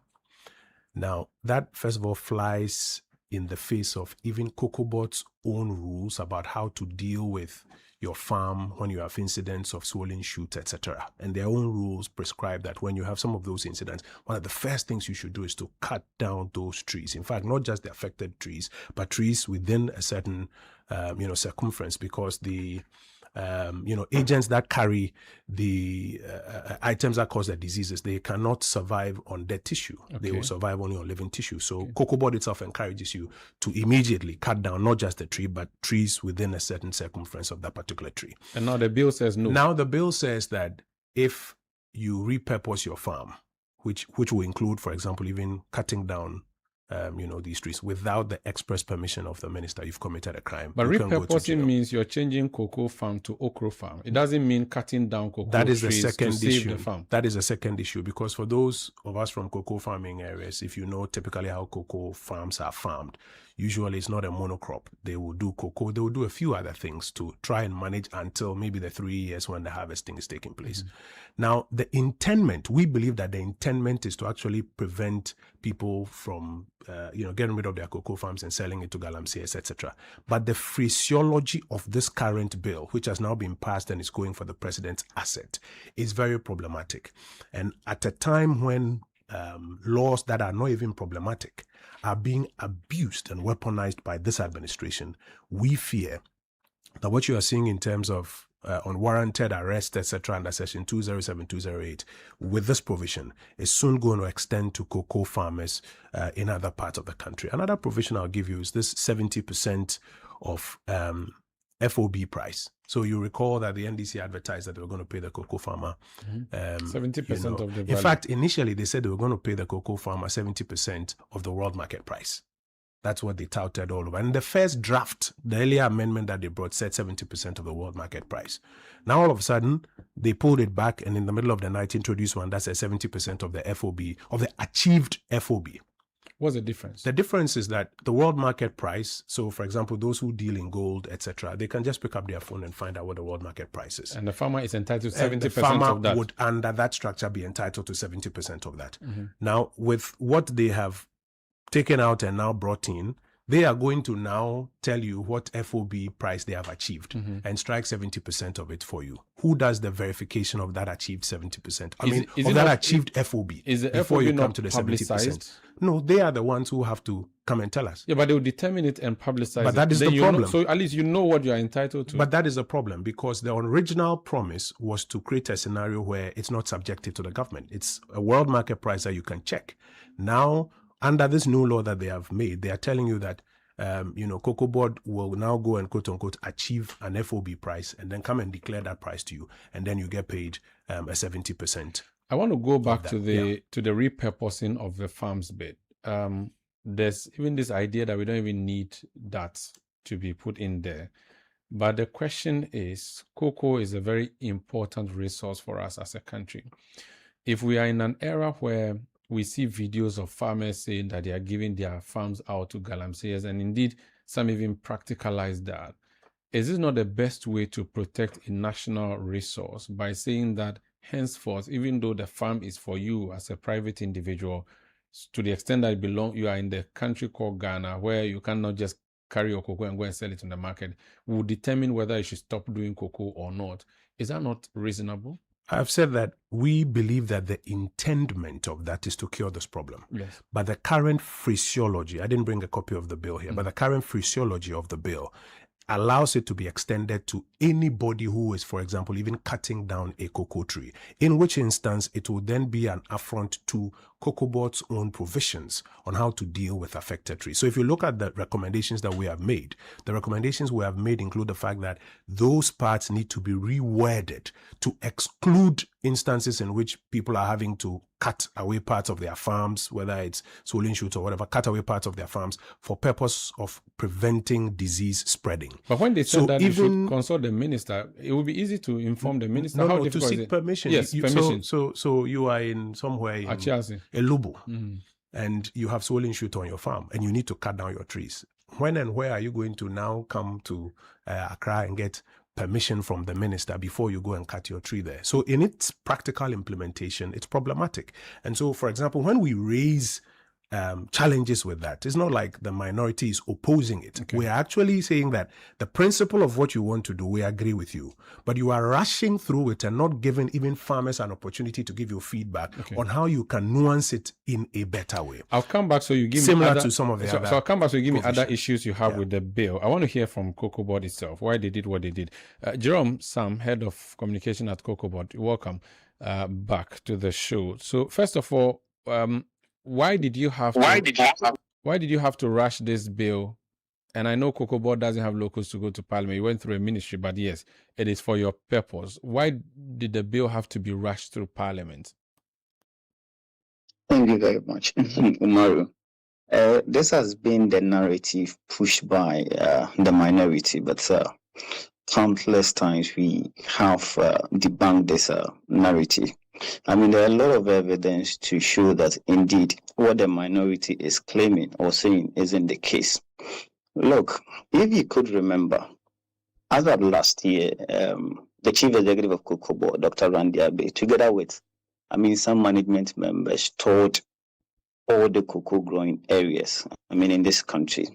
Now, that first of all flies in the face of even COCOBOD's own rules about how to deal with your farm when you have incidents of swollen shoots, etc. And their own rules prescribe that when you have some of those incidents, one of the first things you should do is to cut down those trees. In fact, not just the affected trees, but trees within a certain circumference, because the agents that carry the items that cause the diseases, they cannot survive on dead tissue. Okay. They will survive only on living tissue. So COCOBOD itself encourages you to immediately cut down not just the tree, but trees within a certain circumference of that particular tree. And now the bill says no. Now the bill says that if you repurpose your farm, which will include, for example, even cutting down these trees without the express permission of the minister, you've committed a crime. But repurposing means you're changing cocoa farm to okra farm. It doesn't mean cutting down cocoa trees to save the farm. That is a second issue, because for those of us from cocoa farming areas, if you know typically how cocoa farms are farmed, usually it's not a monocrop. They will do cocoa. They will do a few other things to try and manage until maybe the 3 years when the harvesting is taking place. Now, the intendment, we believe that the intendment is to actually prevent people from, getting rid of their cocoa farms and selling it to galamseys, etc. But the phraseology of this current bill, which has now been passed and is going for the president's asset, is very problematic. And at a time when laws that are not even problematic are being abused and weaponized by this administration, we fear that what you are seeing in terms of unwarranted arrest, etc., under Section 207, 208, with this provision, is soon going to extend to cocoa farmers in other parts of the country. Another provision I'll give you is this 70% of FOB price. So you recall that the NDC advertised that they were going to pay the cocoa farmer 70% of the value. In fact, initially they said they were going to pay the cocoa farmer 70% of the world market price. That's what they touted all over. And the first draft, the earlier amendment that they brought, said 70% of the world market price. Now all of a sudden they pulled it back, and in the middle of the night introduced one that says 70% of the FOB, of the achieved FOB. What's the difference? The difference is that the world market price, so for example, those who deal in gold, etc., they can just pick up their phone and find out what the world market price is. And the farmer is entitled to 70% the farmer of that. Would, under that structure, be entitled to 70% of that. Now, with what they have taken out and now brought in, they are going to now tell you what FOB price they have achieved and strike 70% of it for you. Who does the verification of that achieved 70%? Of that achieved FOB before you come to the 70%? No, they are the ones who have to come and tell us. Yeah, but they will determine it and publicize it. But that is the problem. So at least you know what you are entitled to. But that is a problem, because the original promise was to create a scenario where it's not subjected to the government. It's a world market price that you can check. Now, under this new law that they have made, they are telling you that COCOBOD will now go and quote unquote achieve an FOB price and then come and declare that price to you, and then you get paid a 70%. I want to go back to the repurposing of the farms bit. There's even this idea that we don't even need that to be put in there. But the question is, cocoa is a very important resource for us as a country. If we are in an era where we see videos of farmers saying that they are giving their farms out to galamseys, and indeed some even practicalize that, is this not the best way to protect a national resource by saying that henceforth, even though the farm is for you as a private individual, to the extent that you are in the country called Ghana, where you cannot just carry your cocoa and go and sell it in the market, will determine whether you should stop doing cocoa or not? Is that not reasonable? I've said that we believe that the intendment of that is to cure this problem. Yes. But the current phraseology, I didn't bring a copy of the bill here, but the current phraseology of the bill allows it to be extended to anybody who is, for example, even cutting down a cocoa tree, in which instance it will then be an affront to Cocoa Board's own provisions on how to deal with affected trees. So if you look at the recommendations that we have made, the recommendations we have made include the fact that those parts need to be reworded to exclude instances in which people are having to cut away parts of their farms, whether it's swollen shoots or whatever, cut away parts of their farms for purpose of preventing disease spreading. But when they said that even, you should consult the minister, it would be easy to inform the minister. No, to seek permission. Yes, permission. So you are in somewhere in Elubu, and you have swollen shoot on your farm, and you need to cut down your trees. When and where are you going to now come to Accra and get permission from the minister before you go and cut your tree there? So in its practical implementation, it's problematic. And so, for example, when we raise challenges with that, it's not like the minority is opposing it. Okay. We're actually saying that the principle of what you want to do, we agree with you, but you are rushing through it and not giving even farmers an opportunity to give you feedback on how you can nuance it in a better way. I'll come back so you give similar me other, to some of the other. So I'll come back so you give me other issues you have with the bill. I want to hear from Cocoa Board itself, why they did what they did. Jerome Sam, Head of Communication at Cocoa Board, welcome back to the show. So first of all, why did you have to rush this bill? And I know Cocoa Board doesn't have locals to go to Parliament. You went through a ministry, but yes, it is for your purpose. Why did the bill have to be rushed through Parliament? Thank you very much, Umaru. This has been the narrative pushed by the minority, but countless times we have debunked this narrative. I mean, there are a lot of evidence to show that indeed what the minority is claiming or saying isn't the case. Look, if you could remember, as of last year, the chief executive of Cocoa Board, Dr. Randy Abe, together with, some management members, toured all the cocoa growing areas, in this country.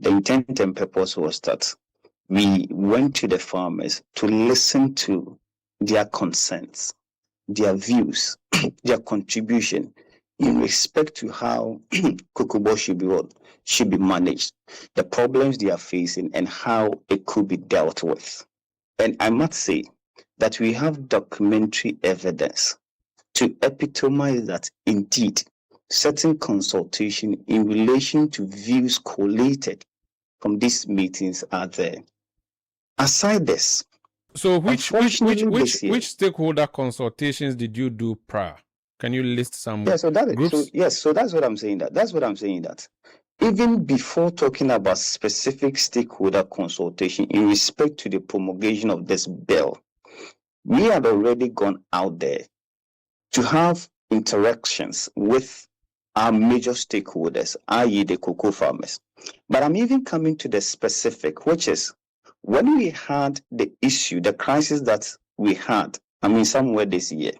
The intent and purpose was that we went to the farmers to listen to their concerns, their views, their contribution in respect to how Cocoa Board should be managed, the problems they are facing, and how it could be dealt with. And I must say that we have documentary evidence to epitomize that indeed certain consultation in relation to views collated from these meetings are there. Aside this, so which stakeholder consultations did you do prior? Can you list some groups? So that's what I'm saying. That even before talking about specific stakeholder consultation in respect to the promulgation of this bill, we had already gone out there to have interactions with our major stakeholders, i.e. the cocoa farmers. But I'm even coming to the specific, which is when we had the issue, the crisis that we had, somewhere this year,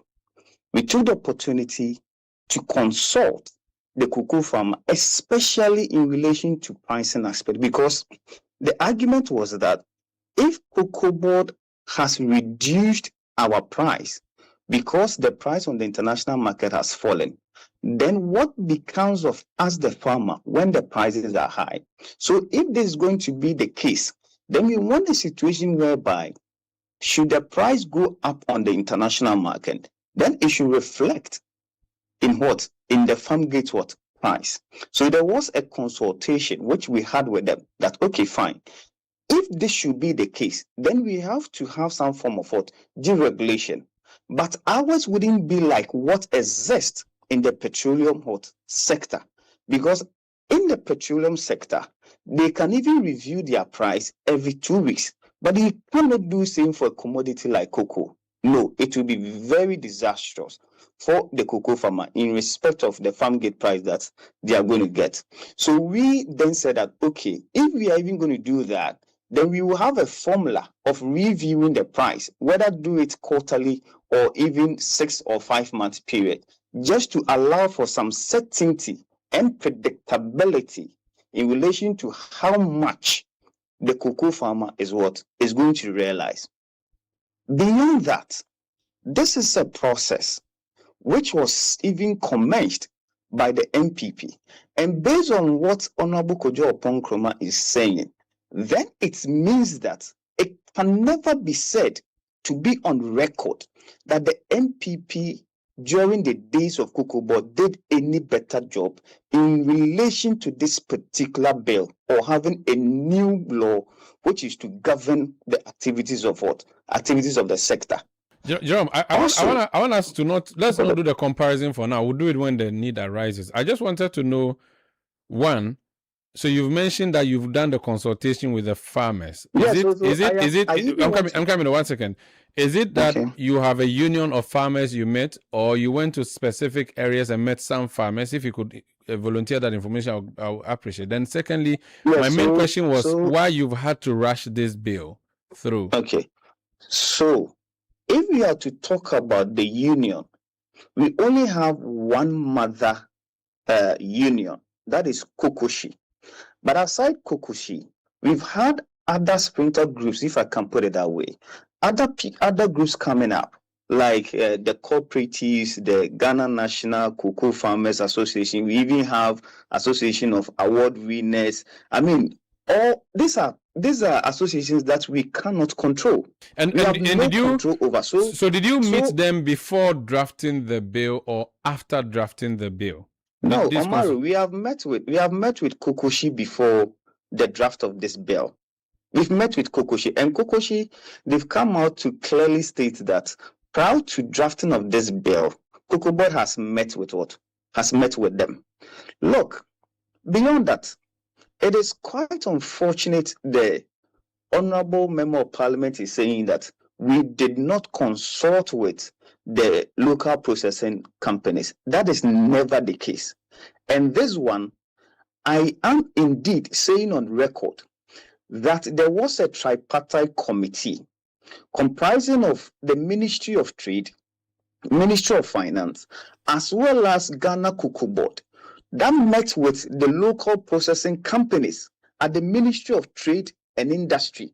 we took the opportunity to consult the cocoa farmer, especially in relation to pricing aspect, because the argument was that if Cocoa Board has reduced our price because the price on the international market has fallen, then what becomes of us, the farmer, when the prices are high? So if this is going to be the case, then we want a situation whereby should the price go up on the international market, then it should reflect in what? In the farm gate price. So there was a consultation which we had with them that, okay, fine. If this should be the case, then we have to have some form of deregulation. But ours wouldn't be like what exists in the petroleum sector. Because in the petroleum sector, they can even review their price every 2 weeks. But you cannot do the same for a commodity like cocoa. No, it will be very disastrous for the cocoa farmer in respect of the farm gate price that they are going to get. So we then said that, okay, if we are even going to do that, then we will have a formula of reviewing the price, whether do it quarterly or even 6 or 5 month period, just to allow for some certainty and predictability in relation to how much the cocoa farmer is going to realize. Beyond that, this is a process which was even commenced by the MPP. And based on what Honorable Kojo Oponkroma is saying, then it means that it can never be said to be on record that the MPP during the days of Cocoa Board did any better job in relation to this particular bill or having a new law which is to govern the activities of the sector. Jerome, I want us to let's not do the comparison for now. We'll do it when the need arises. I just wanted to know, one, so you've mentioned that you've done the consultation with the farmers. I'm coming in 1 second. Is it that you have a union of farmers you met, or you went to specific areas and met some farmers? If you could volunteer that information, I'll appreciate it. Then secondly, my main question was why you've had to rush this bill through. Okay. So if we are to talk about the union, we only have one mother union, that is Kokoshi. But aside Kokoshi, we've had other splinter groups, if I can put it that way, other groups coming up, like the cooperatives, the Ghana National Cocoa Farmers Association. We even have Association of Award Winners. I mean, all these are associations that we cannot control. And did you control over. So did you meet them before drafting the bill or after drafting the bill? No, Omaru, we have met with Kokoshi before the draft of this bill. We've met with Kokoshi, and Kokoshi, they've come out to clearly state that prior to drafting of this bill, Cocoa Board has met with them. Look, beyond that, it is quite unfortunate the Honorable Member of Parliament is saying that we did not consult with the local processing companies. That is never the case. And this one, I am indeed saying on record that there was a tripartite committee comprising of the Ministry of Trade, Ministry of Finance, as well as Ghana Cocoa Board that met with the local processing companies at the Ministry of Trade and Industry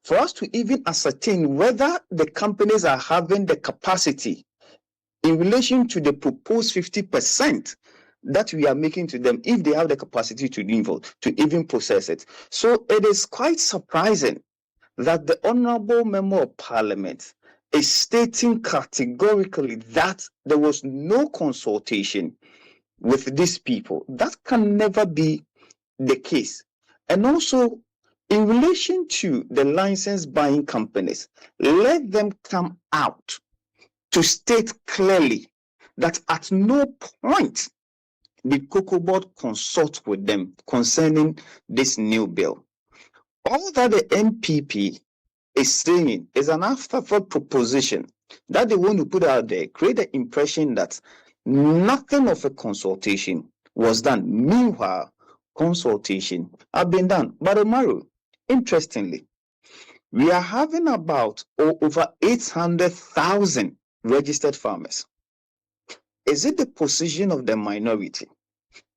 for us to even ascertain whether the companies are having the capacity in relation to the proposed 50% that we are making to them, if they have the capacity to even process it. So it is quite surprising that the Honorable Member of Parliament is stating categorically that there was no consultation with these people. That can never be the case. And also, in relation to the license buying companies, let them come out to state clearly that at no point did Cocoa Board consult with them concerning this new bill. All that the MPP is saying is an afterthought proposition that they want to put out there, create the impression that nothing of a consultation was done. Meanwhile, consultation have been done. But Omaru, interestingly, we are having about over 800,000 registered farmers. Is it the position of the minority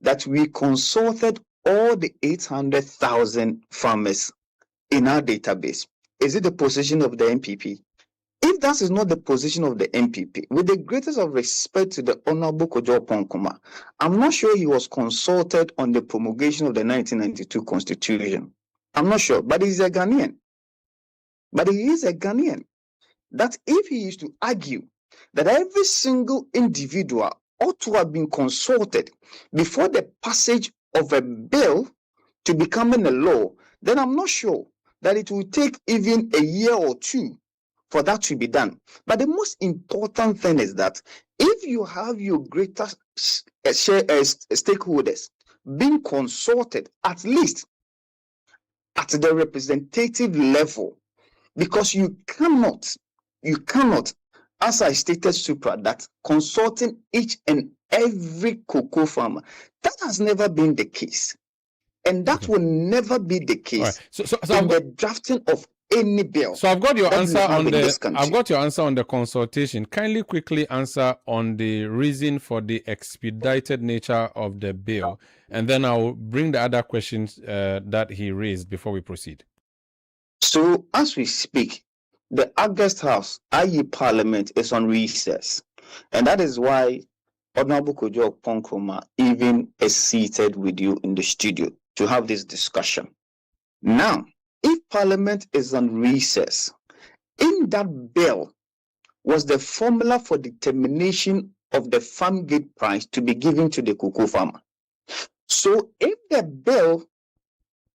that we consulted all the 800,000 farmers in our database? Is it the position of the MPP? If that is not the position of the MPP, with the greatest of respect to the Honorable Kojo Ponkoma, I'm not sure he was consulted on the promulgation of the 1992 Constitution. I'm not sure, but he's a Ghanaian. But he is a Ghanaian. That if he is to argue that every single individual ought to have been consulted before the passage of a bill to becoming a law, then I'm not sure that it will take even a year or two for that to be done. But the most important thing is that if you have your greatest stakeholders being consulted, at least at the representative level, because you cannot, as I stated supra, that consulting each and every cocoa farmer, that has never been the case. And that will never be the case in the drafting of any bill. So I've got your answer on the consultation. Kindly quickly answer on the reason for the expedited nature of the bill, and then I'll bring the other questions that he raised before we proceed. So as we speak, the August House, i.e. Parliament, is on recess, and that is why Honorable Kojo Ponkroma even is seated with you in the studio to have this discussion. Now, if Parliament is on recess, in that bill, was the formula for determination of the farm gate price to be given to the cocoa farmer. So if the bill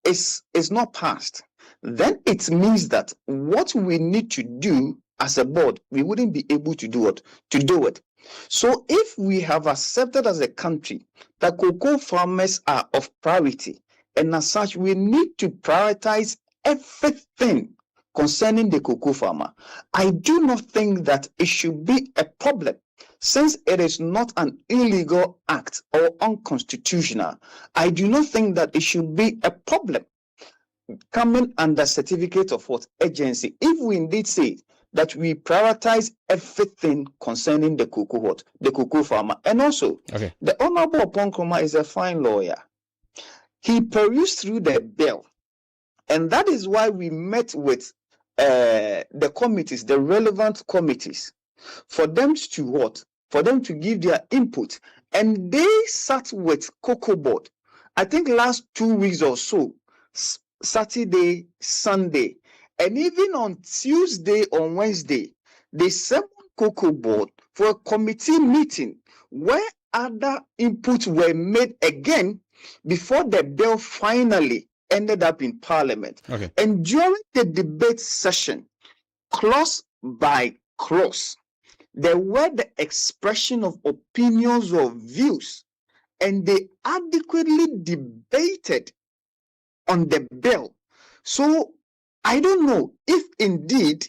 is not passed, then it means that what we need to do as a board, we wouldn't be able to do it. So if we have accepted as a country that cocoa farmers are of priority, and as such, we need to prioritize everything concerning the cocoa farmer, I do not think that it should be a problem. Since it is not an illegal act or unconstitutional, I do not think that it should be a problem coming under certificate of what agency, if we indeed say that we prioritize everything concerning the cocoa farmer. And also, the Honorable Oponkroma is a fine lawyer. He perused through the bill, and that is why we met with the committees, the relevant committees, for them to give their input. And they sat with Cocoa Board, I think last 2 weeks or so, Saturday, Sunday, and even on Tuesday or Wednesday, they summoned Cocoa Board for a committee meeting where other inputs were made again before the bill finally ended up in Parliament. And during the debate session, clause by clause, there were the expression of opinions or views, and they adequately debated on the bill. So I don't know if indeed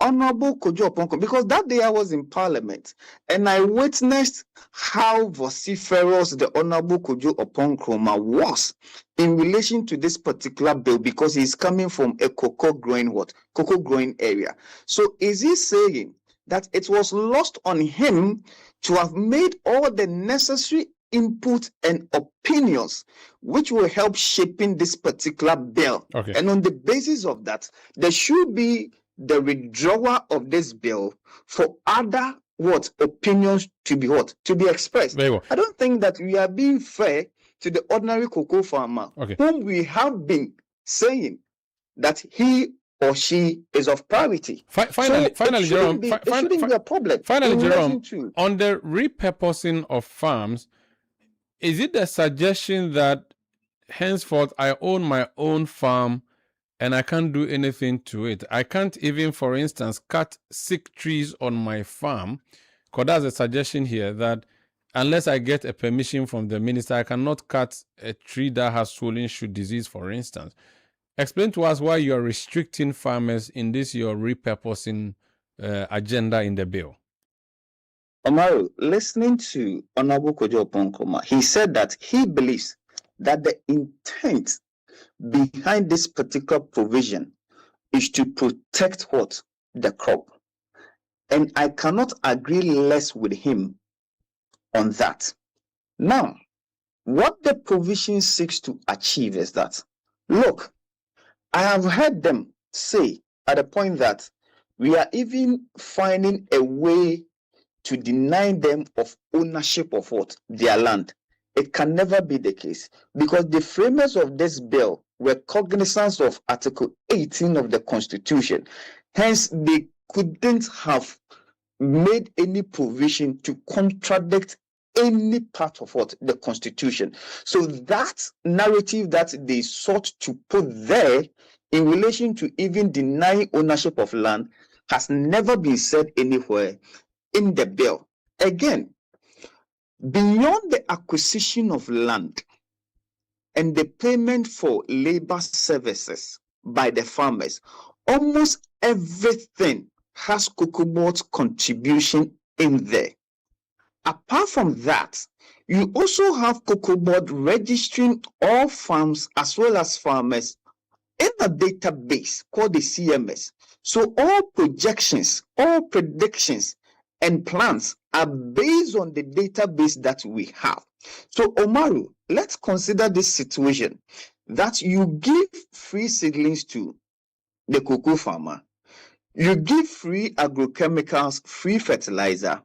Honorable Kojo Oponko, because that day I was in Parliament and I witnessed how vociferous the Honorable Kojo Oponkroma was in relation to this particular bill, because he's coming from a cocoa growing area. So is he saying that it was lost on him to have made all the necessary input and opinions which will help shaping this particular bill? And on the basis of that, there should be the withdrawal of this bill for other opinions to be expressed. I don't think that we are being fair to the ordinary cocoa farmer, whom we have been saying that he or she is of priority. Finally, Jerome, it shouldn't be a problem. Finally, Jerome, on the repurposing of farms, is it a suggestion that henceforth I own my own farm and I can't do anything to it? I can't even, for instance, cut sick trees on my farm, because that's a suggestion here that unless I get a permission from the minister, I cannot cut a tree that has swollen shoot disease, for instance. Explain to us why you are restricting farmers in this your repurposing agenda in the bill. Omaru, listening to Honorable Kojo Oponkroma, he said that he believes that the intent behind this particular provision is to protect the crop. And I cannot agree less with him on that. Now, what the provision seeks to achieve is that, look, I have heard them say at a point that we are even finding a way to deny them of ownership of their land. It can never be the case, because the framers of this bill were cognizant of Article 18 of the Constitution. Hence, they couldn't have made any provision to contradict any part of the Constitution. So that narrative that they sought to put there in relation to even denying ownership of land has never been said anywhere in the bill. Again, beyond the acquisition of land and the payment for labor services by the farmers, almost everything has Cocoa Board's contribution in there. Apart from that, you also have Cocoa Board registering all farms as well as farmers in a database called the CMS. So all projections, all predictions, and plans are based on the database that we have. So Omaru, let's consider this situation that you give free seedlings to the cocoa farmer, you give free agrochemicals, free fertilizer,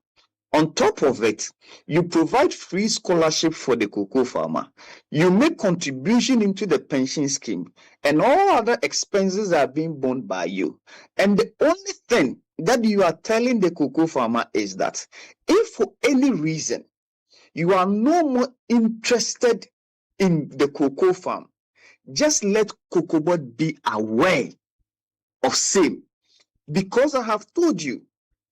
On top of it, you provide free scholarship for the cocoa farmer. You make contribution into the pension scheme, and all other expenses are being borne by you. And the only thing that you are telling the cocoa farmer is that if for any reason you are no more interested in the cocoa farm, just let Cocoa Board be aware of same. Because I have told you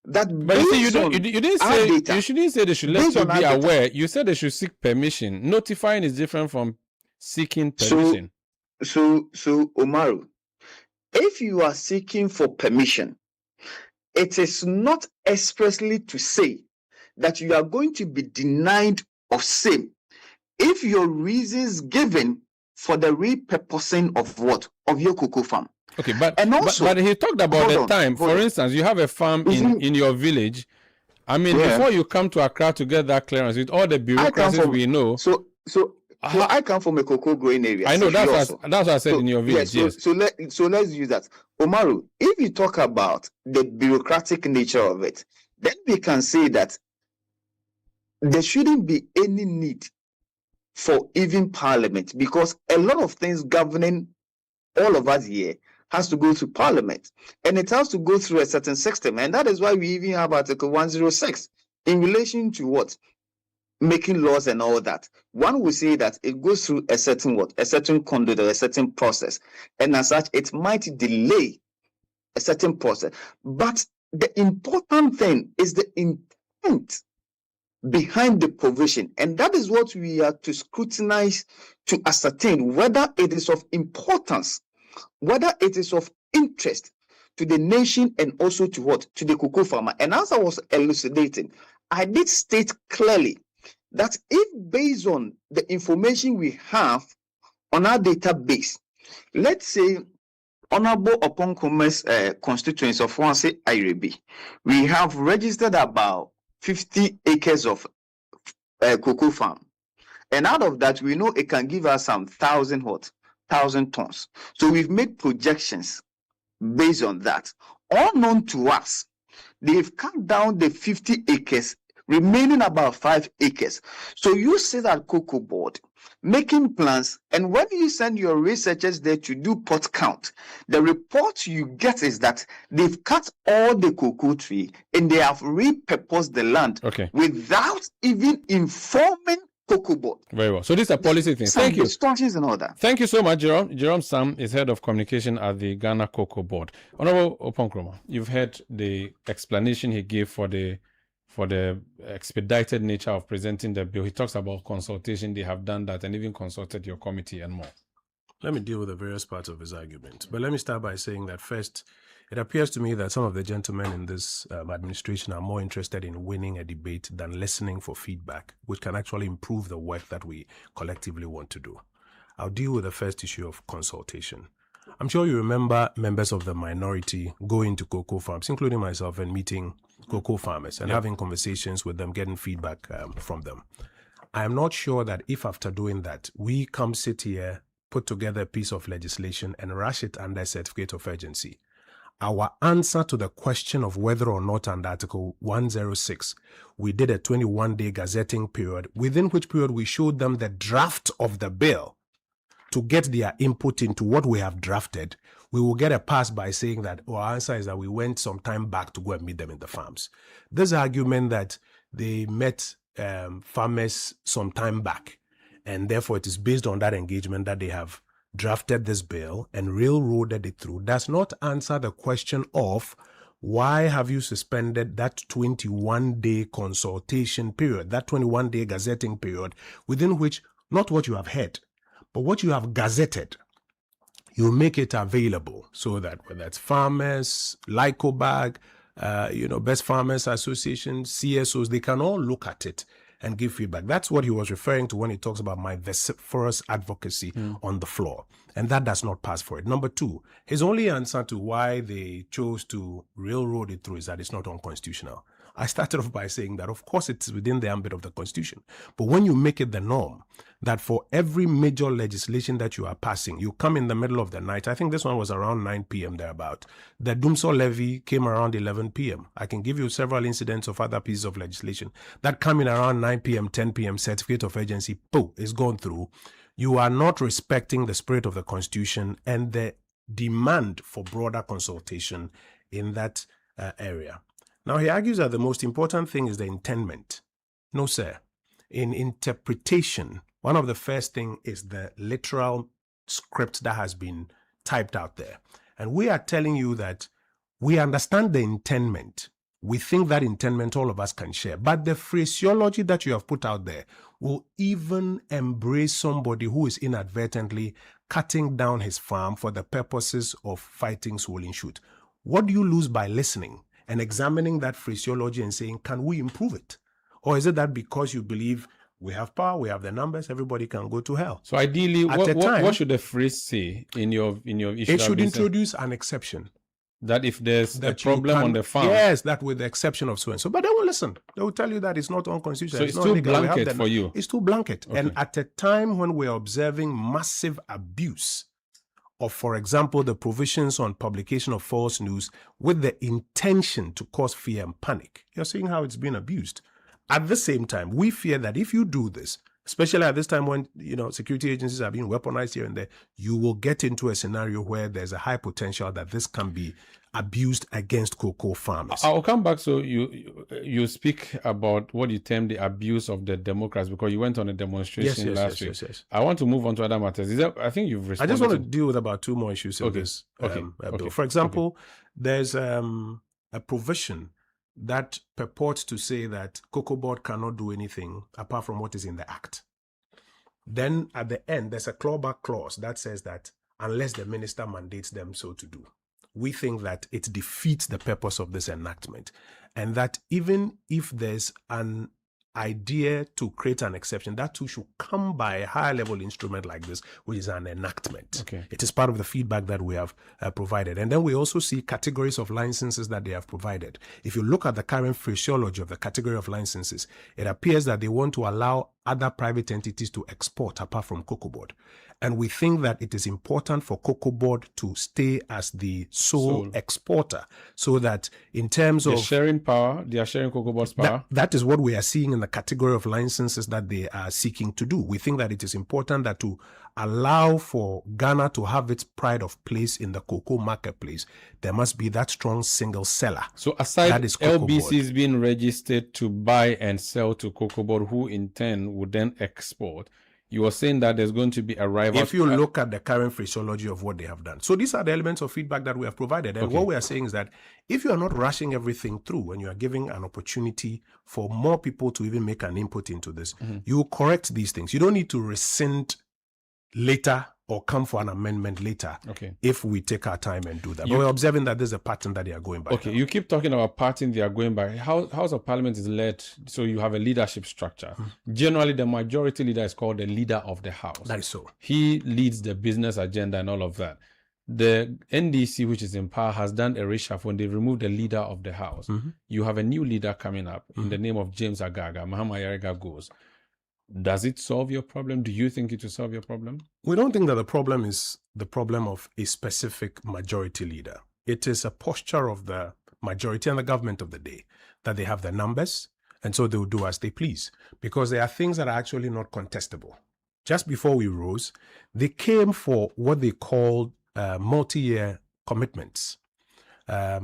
that, but you see, you didn't say data, you shouldn't say they should let you be aware. You said they should seek permission. Notifying is different from seeking permission. So Omaru, if you are seeking for permission, it is not expressly to say that you are going to be denied of same if your reasons given for the repurposing of what? Of your cocoa farm. Okay, but he talked about the time. For instance, you have a farm in your village. I mean, before you come to Accra to get that clearance, with all the bureaucracies we know. So I come from a cocoa growing area. I know that's what I said in your village. Yes. So let's use that. Omaru, if you talk about the bureaucratic nature of it, then we can say that there shouldn't be any need for even Parliament, because a lot of things governing all of us here has to go through Parliament, and it has to go through a certain system, and that is why we even have Article 106 in relation to what? Making laws and all that. One will say that it goes through a certain what? A certain conduct or a certain process, and as such, it might delay a certain process. But the important thing is the intent behind the provision, and that is what we are to scrutinize to ascertain whether it is of importance, whether it is of interest to the nation, and also to what? To the cocoa farmer. And as I was elucidating, I did state clearly that if based on the information we have on our database, let's say Honorable Oponkome's constituency of Wanse Irebi, we have registered about 50 acres of cocoa farm, and out of that we know it can give us some 1,000 tons. So we've made projections based on that. Unknown to us, they've cut down the 50 acres, remaining about 5 acres. So you sit at Cocoa Board making plans, and when you send your researchers there to do pot count, the report you get is that they've cut all the cocoa tree and they have repurposed the land without even informing Cocoa Board. Very well. So this is a policy thing. Thank you. Instructions and all that. Thank you so much, Jerome. Jerome Sam is head of communication at the Ghana Cocoa Board. Honorable Oponkroma, you've heard the explanation he gave for the expedited nature of presenting the bill. He talks about consultation. They have done that and even consulted your committee and more. Let me deal with the various parts of his argument. But let me start by saying that first, it appears to me that some of the gentlemen in this administration are more interested in winning a debate than listening for feedback, which can actually improve the work that we collectively want to do. I'll deal with the first issue of consultation. I'm sure you remember members of the minority going to cocoa farms, including myself, and meeting cocoa farmers and having conversations with them, getting feedback from them. I am not sure that if after doing that, we come sit here, put together a piece of legislation and rush it under a certificate of urgency, our answer to the question of whether or not under Article 106, we did a 21-day gazetting period, within which period we showed them the draft of the bill to get their input into what we have drafted, we will get a pass by saying that our answer is that we went some time back to go and meet them in the farms. This argument that they met farmers some time back, and therefore it is based on that engagement that they have drafted this bill and railroaded it through, does not answer the question of why have you suspended that 21-day consultation period, that 21-day gazetting period, within which not what you have heard, but what you have gazetted, you make it available so that whether it's farmers, Lycobag, Best Farmers Association, CSOs, they can all look at it and give feedback. That's what he was referring to when he talks about my vociferous advocacy on the floor. And that does not pass for it. Number two, his only answer to why they chose to railroad it through is that it's not unconstitutional. I started off by saying that, of course, it's within the ambit of the Constitution. But when you make it the norm that for every major legislation that you are passing, you come in the middle of the night. I think this one was around 9 p.m. thereabout. The Dumso levy came around 11 p.m. I can give you several incidents of other pieces of legislation that come in around 9 p.m., 10 p.m., certificate of urgency, pooh, is gone through. You are not respecting the spirit of the Constitution and the demand for broader consultation in that area. Now, he argues that the most important thing is the intendment. No, sir. In interpretation, one of the first things is the literal script that has been typed out there. And we are telling you that we understand the intendment. We think that intendment all of us can share. But the phraseology that you have put out there will even embrace somebody who is inadvertently cutting down his farm for the purposes of fighting swollen shoot. What do you lose by listening and examining that phraseology and saying, can we improve it? Or is it that because you believe we have power, we have the numbers, everybody can go to hell? So ideally, what should the phrase say in your issue? It should introduce an exception. That if there's a problem on the farm. Yes, that with the exception of so and so. But they will listen. They will tell you that it's not unconstitutional. So it's too blanket for you. It's too blanket. Okay. And at a time when we're observing massive abuse of, for example, the provisions on publication of false news with the intention to cause fear and panic, you're seeing how it's been abused. At the same time, we fear that if you do this, especially at this time when, security agencies are being weaponized here and there, you will get into a scenario where there's a high potential that this can be abused against cocoa farmers. I'll come back. So you speak about what you term the abuse of the Democrats because you went on a demonstration last week. Yes. I want to move on to other matters. I think you've responded. I just want to deal with about two more issues in this. For example, there's a provision that purports to say that Cocoa Board cannot do anything apart from what is in the Act. Then at the end, there's a clawback clause that says that unless the minister mandates them so to do. We think that it defeats the purpose of this enactment, and that even if there's an idea to create an exception, that too should come by a higher level instrument like this, which is an enactment. Okay. It is part of the feedback that we have provided. And then we also see categories of licenses that they have provided. If you look at the current phraseology of the category of licenses, it appears that they want to allow other private entities to export apart from Cocoa Board. And we think that it is important for Cocoa Board to stay as the sole exporter, so that in terms of sharing power, they are sharing Cocoa Board's power. That is what we are seeing in the category of licenses that they are seeking to do. We think that it is important that to allow for Ghana to have its pride of place in the cocoa marketplace, there must be that strong single seller. So aside LBCs being registered to buy and sell to Cocoa Board, who in turn would then export, you are saying that there's going to be a rival. If you look at the current phraseology of what they have done. So these are the elements of feedback that we have provided. And what we are saying is that if you are not rushing everything through and you are giving an opportunity for more people to even make an input into this, you will correct these things. You don't need to rescind later or come for an amendment later if we take our time and do that. But we're observing that there's a pattern that they are going by. Okay, you keep talking about pattern they are going by. House of Parliament is led, so you have a leadership structure. Generally, the majority leader is called the leader of the house. That is so. He leads the business agenda and all of that. The NDC, which is in power, has done a reshuffle when they removed the leader of the house. You have a new leader coming up in the name of James Agaga. Mahama Yarega goes. Does it solve your problem? Do you think it will solve your problem? We don't think that the problem is the problem of a specific majority leader. It is a posture of the majority and the government of the day that they have the numbers, and so they will do as they please, because there are things that are actually not contestable. Just before we rose, they came for what they called multi-year commitments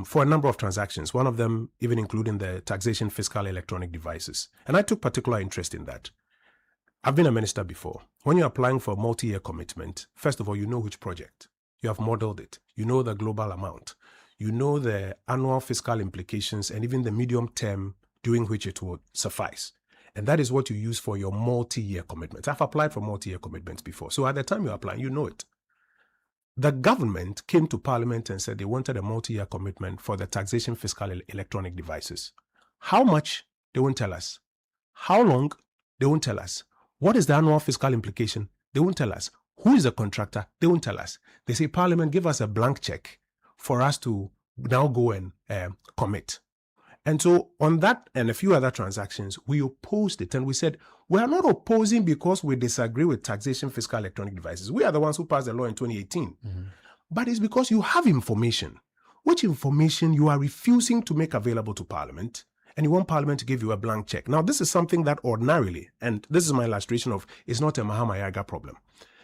for a number of transactions, one of them even including the taxation fiscal electronic devices. And I took particular interest in that. I've been a minister before. When you're applying for a multi-year commitment, first of all, you know which project. You have modeled it. You know the global amount. You know the annual fiscal implications and even the medium term during which it will suffice. And that is what you use for your multi-year commitments. I've applied for multi-year commitments before. So at the time you're applying, you know it. The government came to Parliament and said they wanted a multi-year commitment for the taxation fiscal electronic devices. How much? They won't tell us. How long? They won't tell us. What is the annual fiscal implication? They won't tell us. Who is the contractor? They won't tell us. They say, Parliament, give us a blank check for us to now go and commit. And so on that and a few other transactions, we opposed it. And we said, we are not opposing because we disagree with taxation fiscal electronic devices. We are the ones who passed the law in 2018. But it's because you have information, which information you are refusing to make available to Parliament, and you want Parliament to give you a blank check. Now, this is something that ordinarily, and this is my illustration of, it's not a Mahama Yaga problem.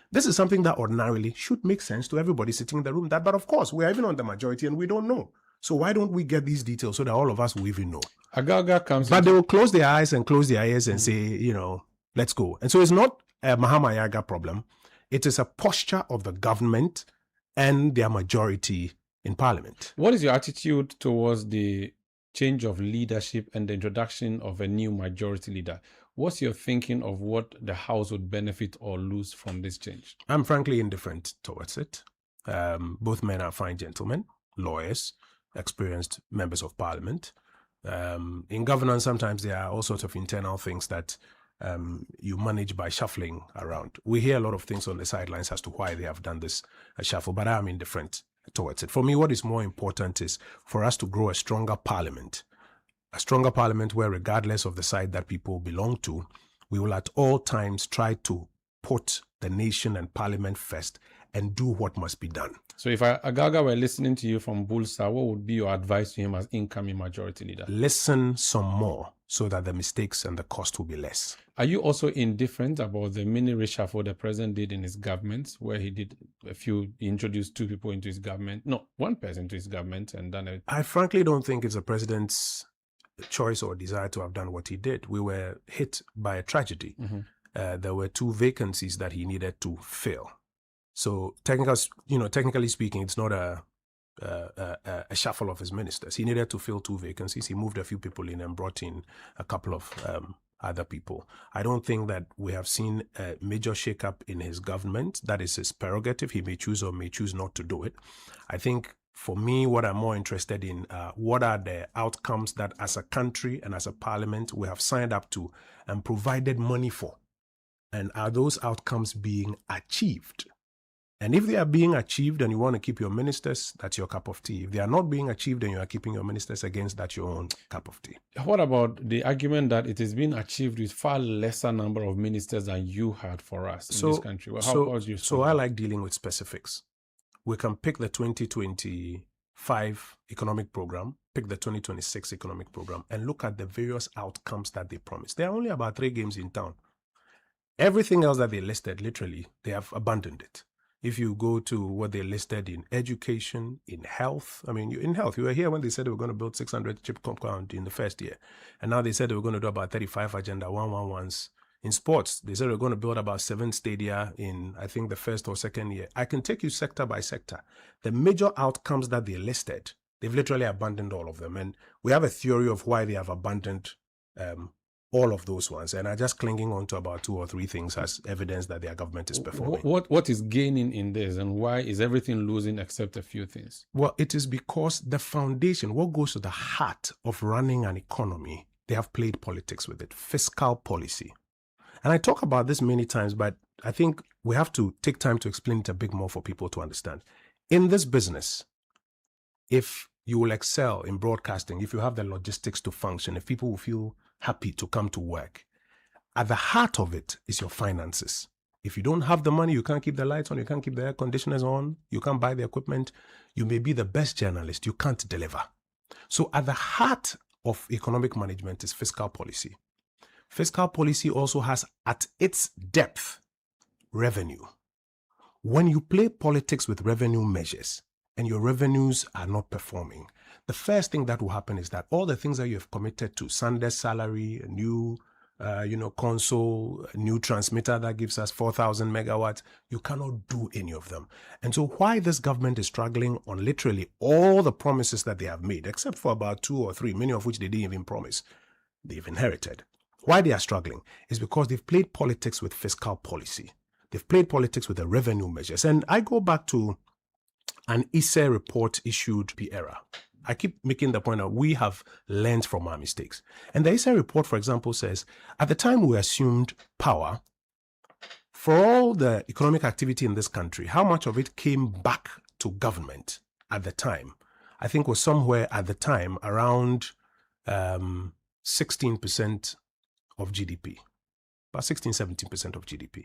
This is something that ordinarily should make sense to everybody sitting in the room. But of course, we are even on the majority and we don't know. So why don't we get these details so that all of us will even know? Agaga comes But they will close their eyes and close their ears and say, let's go. And so it's not a Mahama Yaga problem. It is a posture of the government and their majority in Parliament. What is your attitude towards the change of leadership and the introduction of a new majority leader? What's your thinking of what the House would benefit or lose from this change? I'm frankly indifferent towards it. Both men are fine gentlemen, lawyers, experienced members of Parliament. In governance, sometimes there are all sorts of internal things that you manage by shuffling around. We hear a lot of things on the sidelines as to why they have done this shuffle, but I'm indifferent towards it. For me, what is more important is for us to grow a stronger Parliament where, regardless of the side that people belong to, we will at all times try to put the nation and Parliament first and do what must be done. So if Agaga were listening to you from Bulsa, what would be your advice to him as incoming majority leader? Listen some more so that the mistakes and the cost will be less. Are you also indifferent about the mini reshuffle the president did in his government, where he introduced two people into his government, no, one person to his government and done it? I frankly don't think it's the president's choice or desire to have done what he did. We were hit by a tragedy. There were two vacancies that he needed to fill. So technically speaking, it's not a shuffle of his ministers. He needed to fill two vacancies. He moved a few people in and brought in a couple of other people. I don't think that we have seen a major shakeup in his government. That is his prerogative. He may choose or may choose not to do it. I think for me, what I'm more interested in, what are the outcomes that as a country and as a parliament we have signed up to and provided money for? And are those outcomes being achieved? And if they are being achieved and you want to keep your ministers, that's your cup of tea. If they are not being achieved and you are keeping your ministers against, that's your own cup of tea. What about the argument that it is being achieved with far lesser number of ministers than you had for us in this country? So I like dealing with specifics. We can pick the 2025 economic program, pick the 2026 economic program, and look at the various outcomes that they promised. There are only about 3 games in town. Everything else that they listed, literally, they have abandoned it. If you go to what they listed in education, in health, in health, you were here when they said they were going to build 600 chip compound in the first year. And now they said they were going to do about 35 agenda 111s. In sports, they said they were going to build about 7 stadia in, I think, the first or second year. I can take you sector by sector. The major outcomes that they listed, they've literally abandoned all of them. And we have a theory of why they have abandoned all of those ones, and are just clinging on to about 2 or 3 things as evidence that their government is performing. What is gaining in this, and why is everything losing except a few things? Well, it is because the foundation, what goes to the heart of running an economy, they have played politics with it, fiscal policy. And I talk about this many times, but I think we have to take time to explain it a bit more for people to understand. In this business, if you will excel in broadcasting, if you have the logistics to function, if people will feel happy to come to work, at the heart of it is your finances. If you don't have the money, you can't keep the lights on, you can't keep the air conditioners on, you can't buy the equipment, you may be the best journalist, you can't deliver. So at the heart of economic management is fiscal policy. Fiscal policy also has at its depth revenue. When you play politics with revenue measures and your revenues are not performing, the first thing that will happen is that all the things that you have committed to, Sunday's salary, a new console, a new transmitter that gives us 4,000 megawatts, you cannot do any of them. And so why this government is struggling on literally all the promises that they have made, except for about 2 or 3, many of which they didn't even promise, they've inherited. Why they are struggling is because they've played politics with fiscal policy. They've played politics with the revenue measures. And I go back to an ISE report issued era. I keep making the point that we have learned from our mistakes. And the ISE report, for example, says, at the time we assumed power, for all the economic activity in this country, how much of it came back to government at the time, I think was somewhere at the time around 16% of GDP, about 16-17% of GDP.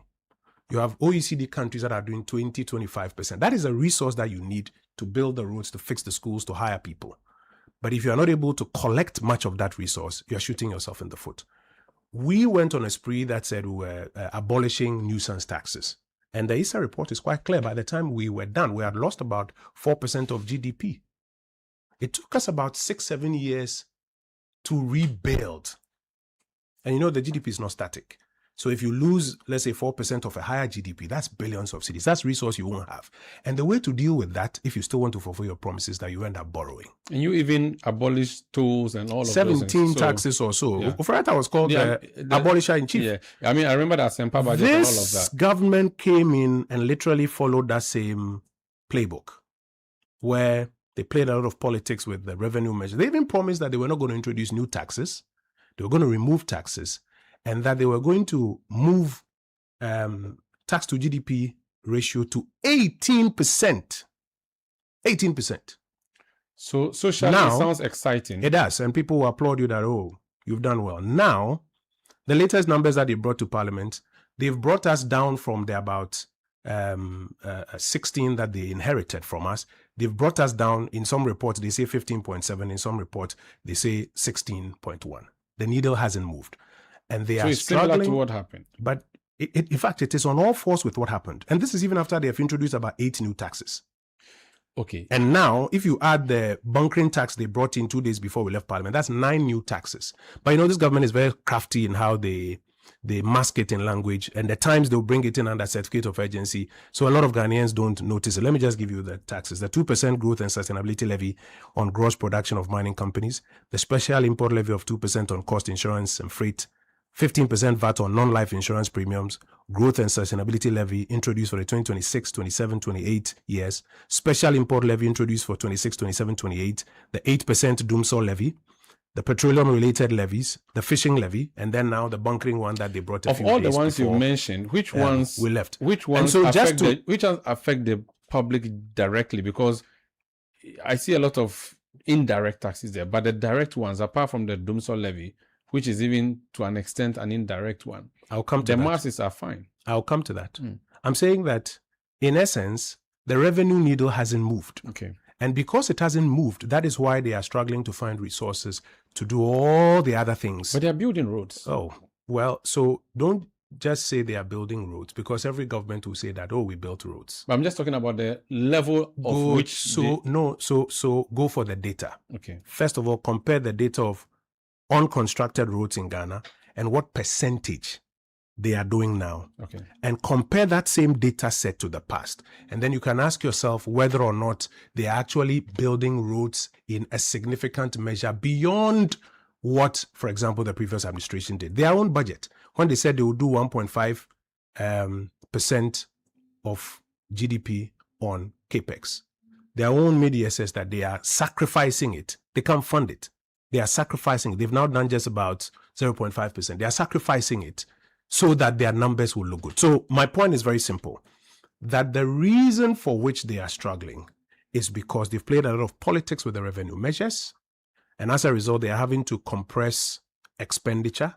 You have OECD countries that are doing 20-25%. That is a resource that you need to build the roads, to fix the schools, to hire people. But if you are not able to collect much of that resource, you are shooting yourself in the foot. We went on a spree that said we were abolishing nuisance taxes. And the ISA report is quite clear. By the time we were done, we had lost about 4% of GDP. It took us about 6-7 years to rebuild. And you know, the GDP is not static. So if you lose, let's say, 4% of a higher GDP, that's billions of cedis. That's resource you won't have. And the way to deal with that, if you still want to fulfill your promises, that you end up borrowing. And you even abolish tolls and all of those 17 taxes or so. Yeah. Ufurata was called the abolisher in chief. Yeah, I mean, I remember that Sempa budget and all of This that. government came in and literally followed that same playbook, where they played a lot of politics with the revenue measures. They even promised that they were not going to introduce new taxes. They were going to remove taxes, and that they were going to move tax to GDP ratio to 18%. 18%. So socially, Now, it sounds exciting. It does, and people will applaud you that, oh, you've done well. Now, the latest numbers that they brought to Parliament, they've brought us down from the about 16 that they inherited from us. They've brought us down. In some reports, they say 15.7. In some reports, they say 16.1. The needle hasn't moved. And they are it's struggling. similar to what happened. But in fact, it is on all fours with what happened. And this is even after they have introduced about 8 new taxes. Okay. And now, if you add the bunkering tax they brought in 2 days before we left Parliament, that's 9 new taxes. But you know, this government is very crafty in how they mask it in language, and at times they'll bring it in under certificate of urgency. So a lot of Ghanaians don't notice it. Let me just give you the taxes. The 2% growth and sustainability levy on gross production of mining companies, the special import levy of 2% on cost insurance and freight, 15% VAT on non-life insurance premiums, growth and sustainability levy introduced for the 2026, 27, 28 years, special import levy introduced for 26, 27, 28, the 8% Doomsor levy, the petroleum-related levies, the fishing levy, and then now the bunkering one that they brought a few days Of all the ones you mentioned, which ones we left? Which ones affect the public directly? Because I see a lot of indirect taxes there, but the direct ones, apart from the Doomsor levy, which is even to an extent an indirect one, I'll come to the that. masses are fine. I'll come to that. I'm saying that, in essence, the revenue needle hasn't moved. Okay. And because it hasn't moved, that is why they are struggling to find resources to do all the other things. But they are building roads. Oh, well, so don't just say they are building roads, because every government will say that, oh, we built roads. But I'm just talking about the level of which... So go for the data. Okay. First of all, compare the data of unconstructed roads in Ghana and what percentage they are doing now. Okay. And compare that same data set to the past. And then you can ask yourself whether or not they are actually building roads in a significant measure beyond what, for example, the previous administration did. Their own budget, when they said they would do 1.5% of GDP on capex, their own media says that they are sacrificing it. They can't fund it. They are sacrificing it. They've now done just about 0.5%. They are sacrificing it so that their numbers will look good. So my point is very simple, that the reason for which they are struggling is because they've played a lot of politics with the revenue measures. And as a result, they are having to compress expenditure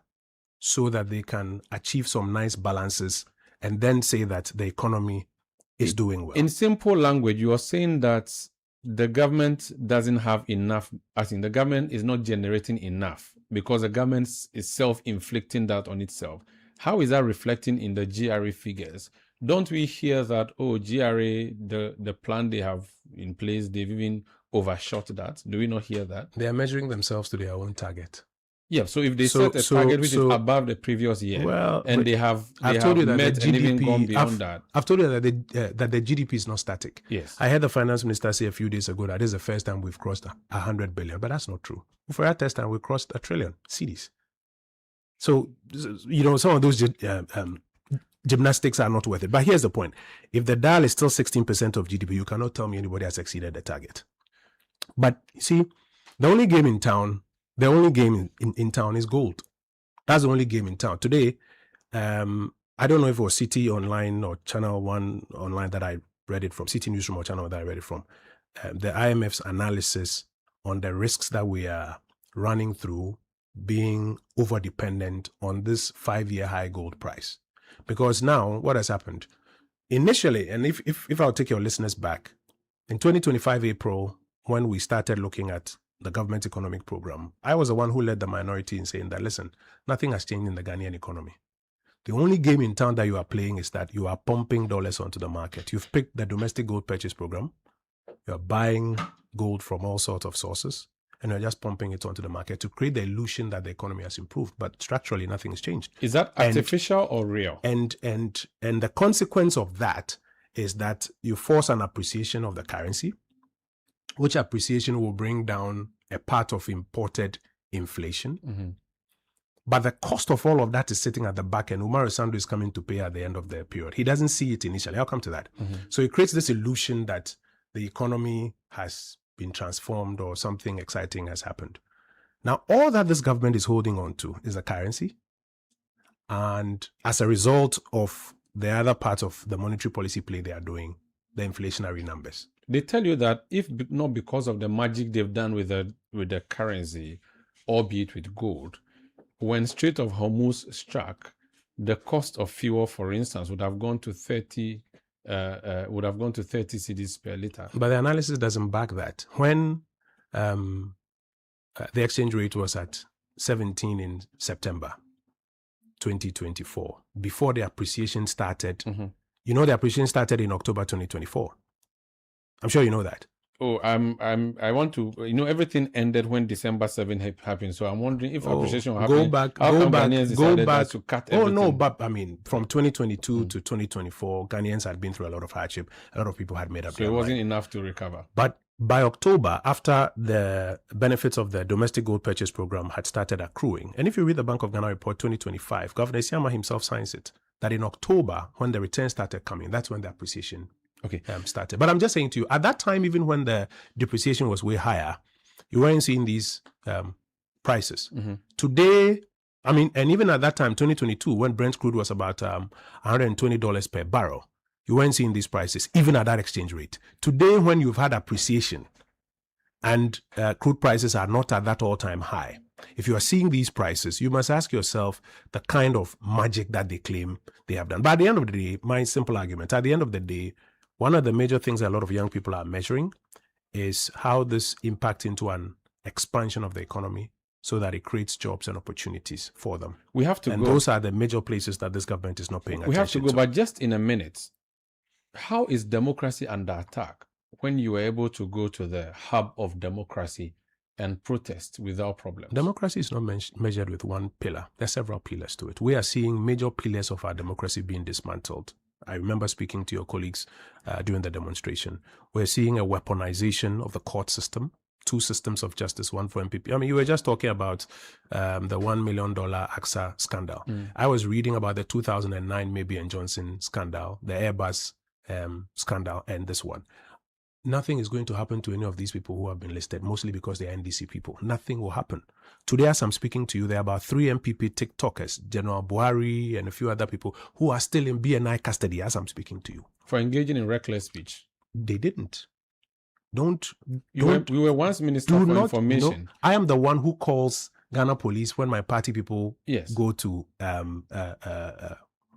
so that they can achieve some nice balances and then say that the economy is doing well. In simple language, you are saying that the government doesn't have enough, as in the government is not generating enough because the government is self-inflicting that on itself. How is that reflecting in the GRA figures? Don't we hear that, oh, GRA, the plan they have in place, they've even overshot that? Do we not hear that? They are measuring themselves to their own target. Yeah, so if they set a target which is above the previous year, well, and they have met and even gone beyond that. I've told you that the GDP is not static. Yes. I heard the finance minister say a few days ago that this is the first time we've crossed 100 billion, but that's not true. For our test time, we crossed 1 trillion cedis. So, you know, some of those gymnastics are not worth it. But here's the point. If the dial is still 16% of GDP, you cannot tell me anybody has exceeded the target. But you see, the only game in town is gold. That's the only game in town. Today, I don't know if it was Citi Online or Channel 1 Online that I read it from, Citi Newsroom or Channel that I read it from, the IMF's analysis on the risks that we are running through being over dependent on this 5-year high gold price. Because now what has happened? Initially, and if I'll take your listeners back, in 2025 April, when we started looking at the government economic program, I was the one who led the minority in saying that, listen, nothing has changed in the Ghanaian economy. The only game in town that you are playing is that you are pumping dollars onto the market. You've picked the domestic gold purchase program. You're buying gold from all sorts of sources, and you're just pumping it onto the market to create the illusion that the economy has improved. But structurally, nothing has changed. Is that artificial or real? And the consequence of that is that you force an appreciation of the currency, which appreciation will bring down a part of imported inflation. Mm-hmm. But the cost of all of that is sitting at the back end. Umaru Sando is coming to pay at the end of the period. He doesn't see it initially. I'll come to that. Mm-hmm. So it creates this illusion that the economy has been transformed or something exciting has happened. Now, all that this government is holding on to is the currency. And as a result of the other part of the monetary policy play they are doing, the inflationary numbers. They tell you that if not because of the magic they've done with the currency, albeit with gold, when Strait of Hormuz struck, the cost of fuel, for instance, would have gone to 30 cedis per liter. But the analysis doesn't back that. When the exchange rate was at 17 in September 2024, before the appreciation started, mm-hmm. You know the appreciation started in October 2024. I'm sure you know that. Oh, I want to, everything ended when December 7 happened. So I'm wondering if appreciation will happen. Go back. To cut everything? No, but I mean, from 2022 to 2024, Ghanaians had been through a lot of hardship. A lot of people had made up their mind. So it wasn't enough to recover. But by October, after the benefits of the domestic gold purchase program had started accruing, and if you read the Bank of Ghana report 2025, Governor Isiama himself signs it, that in October, when the returns started coming, that's when the appreciation started. But I'm just saying to you, at that time, even when the depreciation was way higher, you weren't seeing these prices. Mm-hmm. Today, I mean, and even at that time, 2022, when Brent crude was about $120 per barrel, you weren't seeing these prices, even at that exchange rate. Today, when you've had appreciation and crude prices are not at that all-time high, if you are seeing these prices, you must ask yourself the kind of magic that they claim they have done. But at the end of the day, my simple argument, at the end of the day, one of the major things a lot of young people are measuring is how this impacts into an expansion of the economy so that it creates jobs and opportunities for them. We have to and go. Those are the major places that this government is not paying attention to. We have to go, but just in a minute, how is democracy under attack when you are able to go to the hub of democracy and protest without problems? Democracy is not measured with one pillar. There are several pillars to it. We are seeing major pillars of our democracy being dismantled. I remember speaking to your colleagues during the demonstration. We're seeing a weaponization of the court system, 2 systems of justice, one for MPP. I mean, you were just talking about the $1 million AXA scandal. I was reading about the 2009 Maybe and Johnson scandal, the Airbus scandal, and this one. Nothing is going to happen to any of these people who have been listed, mostly because they're NDC people. Nothing will happen. Today, as I'm speaking to you, there are about 3 MPP TikTokers, General Buhari and a few other people who are still in BNI custody as I'm speaking to you. For engaging in reckless speech. They didn't. You were once Minister for Information. No, I am the one who calls Ghana Police when my party people go to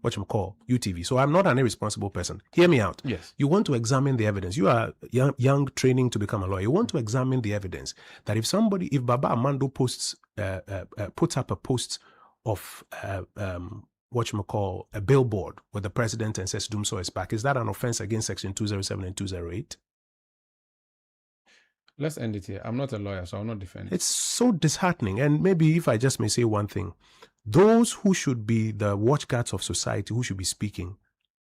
UTV. So I'm not an irresponsible person. Hear me out. Yes. You want to examine the evidence. You are young training to become a lawyer. You want to examine the evidence that if Baba Amando puts up a post of a billboard with the president and says Dumso is back, is that an offense against Section 207 and 208? Let's end it here. I'm not a lawyer, so I'll not defend it. It's so disheartening. And maybe if I just may say one thing, those who should be the watchguards of society, who should be speaking,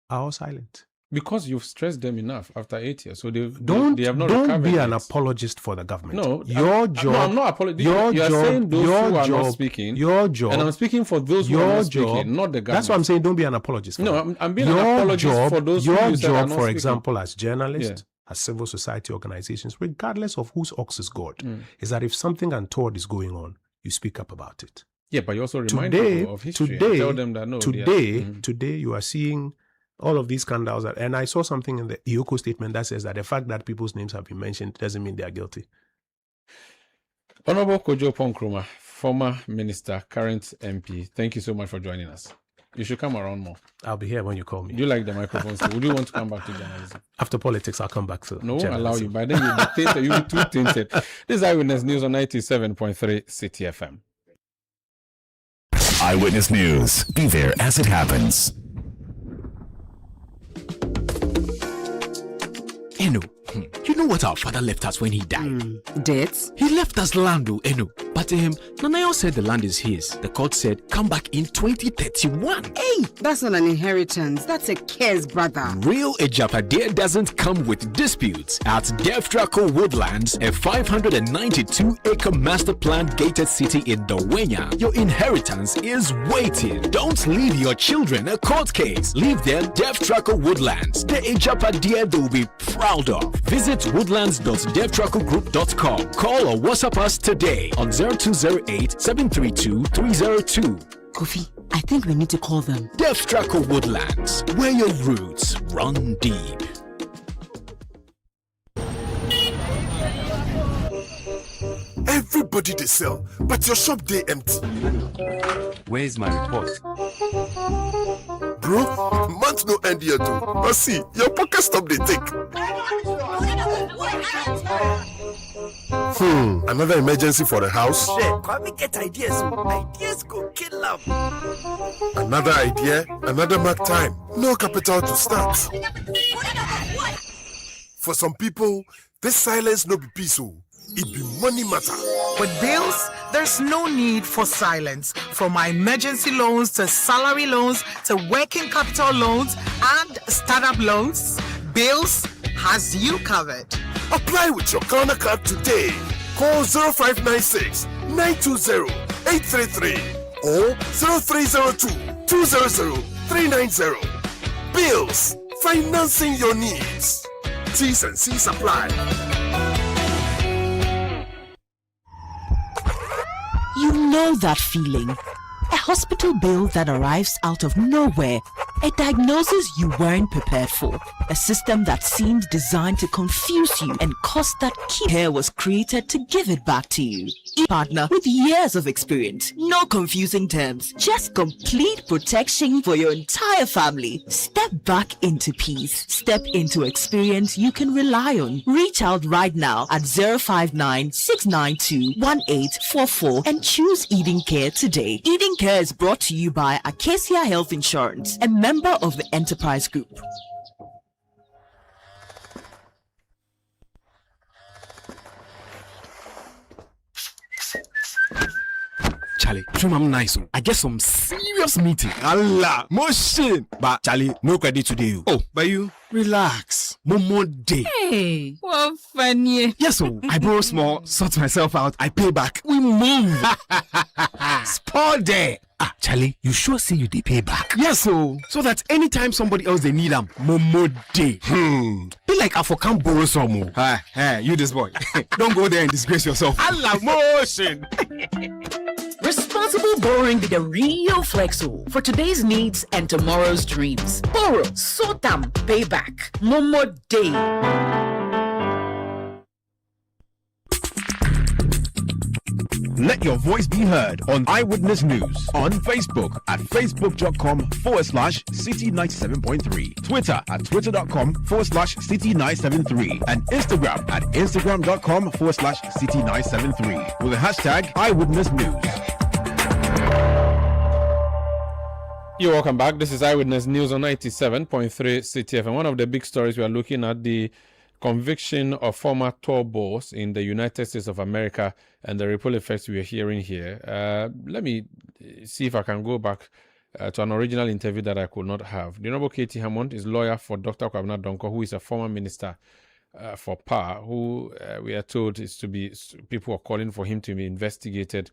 are all silent. Because you've stressed them enough after 8 years. So they have not Don't be an apologist for the government. No, I'm not apologizing. You're saying those who are not speaking. Your job. And I'm speaking for those who are not speaking, not the government. That's what I'm saying. Don't be an apologist. I'm being an apologist for those who Your you said are job, not for speaking. example, as journalists, as civil society organizations, regardless of whose ox is God, is that if something untoward is going on, you speak up about it. Yeah, but you also remind people of history and tell them that no. Today you are seeing all of these scandals. And I saw something in the IOCO statement that says that the fact that people's names have been mentioned doesn't mean they are guilty. Honorable Kojo Ponkrumah, former minister, current MP, thank you so much for joining us. You should come around more. I'll be here when you call me. Do you like the microphones? Would you want to come back to journalism? After politics, I'll come back to No, journalism. allow you. By then, you'll be tainted. You'll be too tainted. This is Eyewitness News on 97.3 Citi FM. Eyewitness News. Be there as it happens. Eno, you know what our father left us when he died? Debts? He left us land, Eno. But Nanayo said the land is his. The court said, come back in 2031. Hey, that's not an inheritance. That's a curse, brother. Real Ejapadia doesn't come with disputes. At Deftraco Woodlands, a 592-acre master plan gated city in Dawenya, your inheritance is waiting. Don't leave your children a court case. Leave them Deftraco Woodlands, the Ejapadia they will be proud of. Visit woodlands.deftracogroup.com. Call or WhatsApp us today on 0208-732-302. Kofi, I think we need to call them. Deftraco Woodlands, where your roots run deep. Everybody they sell, but your shop they empty. Where's my report? Bro, month no end yet too. But see, your pocket stop they take. Another emergency for the house? Shit, come me get ideas. Ideas go kill them. Another idea, another mark time. No capital to start. For some people, this silence no be peaceful. It be money matter. With bills, there's no need for silence. From my emergency loans to salary loans to working capital loans and startup loans, Bills has you covered. Apply with your Ghana card today. Call 0596 920 833 or 0302 200 390. Bills, financing your needs. T's and C's apply. You know that feeling. A hospital bill that arrives out of nowhere. A diagnosis you weren't prepared for. A system that seemed designed to confuse you and cost that key care was created to give it back to you. Partner with years of experience. No confusing terms. Just complete protection for your entire family. Step back into peace. Step into experience you can rely on. Reach out right now at 059-692-1844 and choose Eden Care today. Eden Care is brought to you by Acacia Health Insurance, a member of the Enterprise Group. Charlie, I'm nice. I get some serious meeting. Allah, motion. But Charlie, no credit today. Oh, but you relax. More day. Hey, what funny. Yes, so I borrow small, sort myself out. I pay back. We move. Spot there. Ah, Charlie, you sure say you they pay back? Yes, so that anytime somebody else they need them, more day. Be like I for can't borrow some more. Hey, you this boy. Don't go there and disgrace yourself. Allah, motion. Responsible borrowing with a real Flexo for today's needs and tomorrow's dreams. Borrow, sort them, pay back. No more day. Let your voice be heard on Eyewitness News on Facebook at facebook.com/Citi97.3, Twitter at twitter.com/Citi973, and Instagram at instagram.com/Citi973 with the hashtag Eyewitness News. You're welcome back. This is Eyewitness News on 97.3 Citi FM. One of the big stories we are looking at, the conviction of former tour boss in the United States of America and the ripple effects we are hearing here. Let me see if I can go back to an original interview that I could not have. The Honorable Katie Hammond is lawyer for Dr. Kwabena Donko, who is a former minister for power, who we are told is to be, people are calling for him to be investigated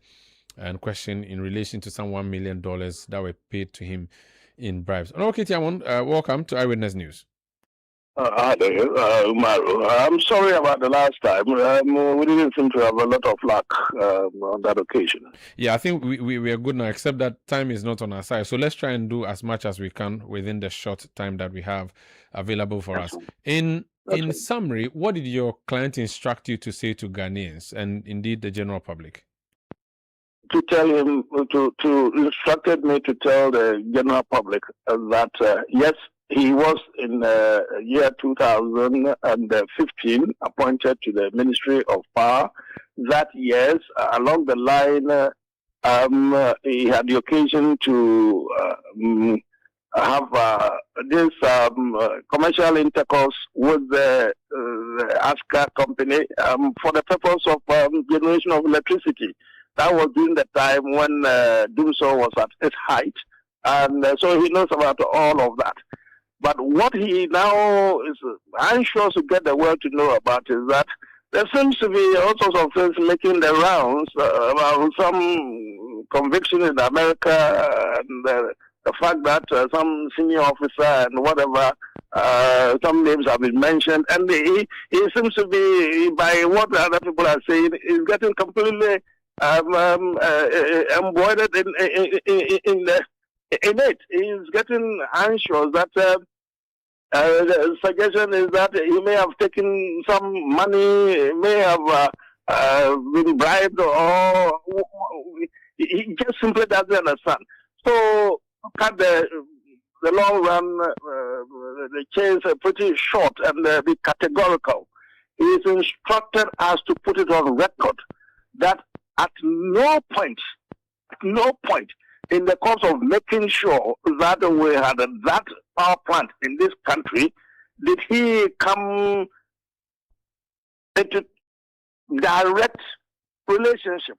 and questioned in relation to some $1 million that were paid to him in bribes. Honorable Katie Hammond, welcome to Eyewitness News. Hi there, Umaru. I'm sorry about the last time. We didn't seem to have a lot of luck on that occasion. Yeah, I think we are good now, except that time is not on our side. So let's try and do as much as we can within the short time that we have available for us. In In summary, what did your client instruct you to say to Ghanaians and indeed the general public? To tell him, to instructed me to tell the general public that yes, he was in year 2015 appointed to the Ministry of Power. That yes, along the line, he had the occasion to have this commercial intercourse with the ASCA company for the purpose of generation of electricity. That was during the time when Doomsor was at its height, and so he knows about all of that. But what he now is anxious to get the world to know about is that there seems to be all sorts of things making the rounds about some conviction in America and the fact that some senior officer and whatever, some names have been mentioned, and he seems to be, by what other people are saying, is getting completely embroidered in it. He's getting anxious that the suggestion is that he may have taken some money, may have been bribed, or he just simply doesn't understand. So cut the long run, the chains are pretty short and be categorical. He's instructed us to put it on record that at no point in the course of making sure that we had that power plant in this country did he come into direct relationship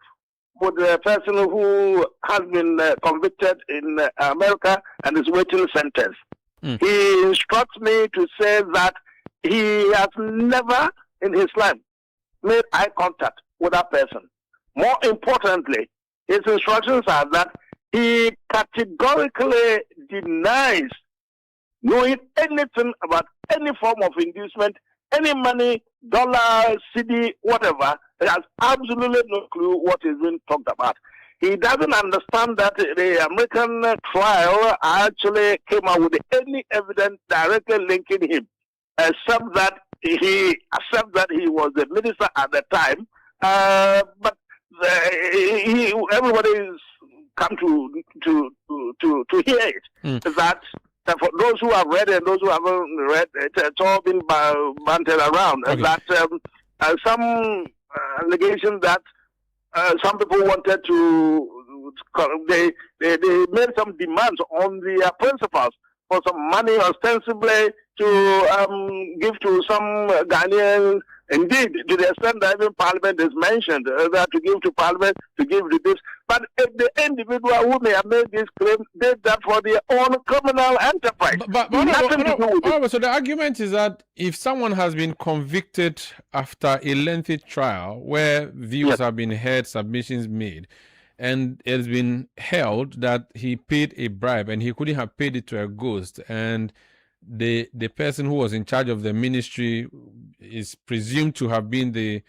with the person who has been convicted in America and is waiting sentence. He instructs me to say that he has never in his life made eye contact with that person. More importantly, his instructions are that he categorically denies knowing anything about any form of inducement, any money, dollar, cedi, whatever. He has absolutely no clue what is being talked about. He doesn't understand that the American trial actually came out with any evidence directly linking him, except that he was the minister at the time. But everybody's come to hear it. That for those who have read and those who haven't read, it's all been bantered around. Okay. That some allegations that some people wanted to, they made some demands on the principals for some money ostensibly to give to some Ghanaians. Indeed, to the extent that even Parliament is mentioned, that to give to Parliament, to give to this. But if the individual who may have made this claim did that for their own criminal enterprise. So the argument is that if someone has been convicted after a lengthy trial where views have been heard, submissions made, and it has been held that he paid a bribe and he couldn't have paid it to a ghost, and the person who was in charge of the ministry is presumed to have been the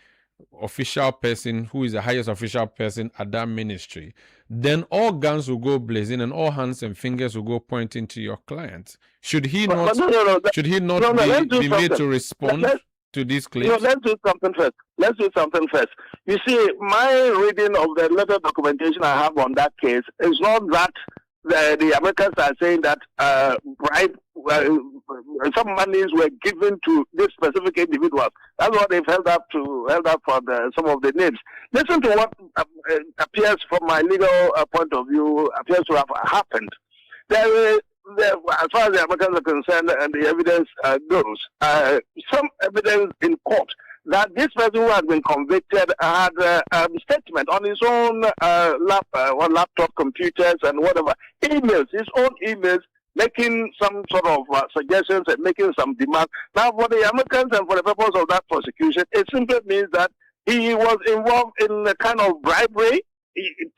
official person who is the highest official person at that ministry, then all guns will go blazing and all hands and fingers will go pointing to your client. Should he not be made to respond to these claims? Let's do something first. You see, my reading of the letter documentation I have on that case is not that the Americans are saying that some monies were given to these specific individuals. That's what they've held up for some of the names. Listen to what appears from my legal point of view appears to have happened. As far as the Americans are concerned and the evidence goes, some evidence in court that this person who has been convicted had a statement on his own laptop computers and whatever, emails, his own emails, making some sort of suggestions and making some demands. Now, for the Americans and for the purpose of that prosecution, it simply means that he was involved in a kind of bribery.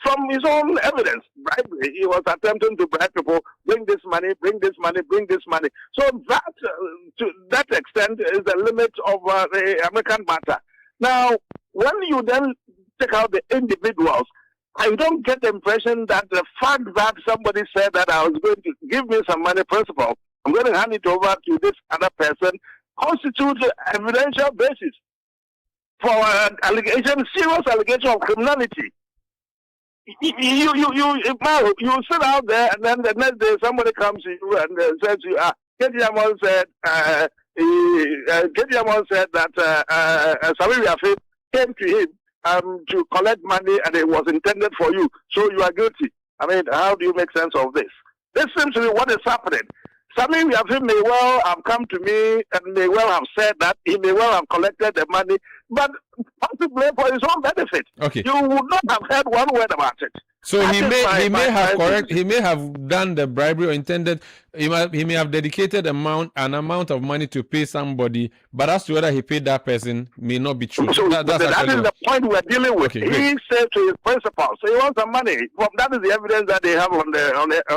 From his own evidence, bribery. He was attempting to bribe people, bring this money, bring this money, bring this money. So that, to that extent, is the limit of the American matter. Now, when you then take out the individuals, I don't get the impression that the fact that somebody said that I was going to give me some money, principal, I'm going to hand it over to this other person, constitute evidential basis for allegation, serious allegation of criminality. You sit out there, and then the next day somebody comes to you and says to you, Ketiamon said that Samuel Attah came to him to collect money and it was intended for you, so you are guilty. I mean, how do you make sense of this? This seems to be what is happening. Samuel Attah may well have come to me and may well have said that he may well have collected the money, but possibly for his own benefit. Okay. You would not have heard one word about it. So he may have done the bribery or intended. He may have dedicated an amount of money to pay somebody, but as to whether he paid that person may not be true. So that is the point we are dealing with. Okay, he said to his principal, so he wants some money. Well, that is the evidence that they have on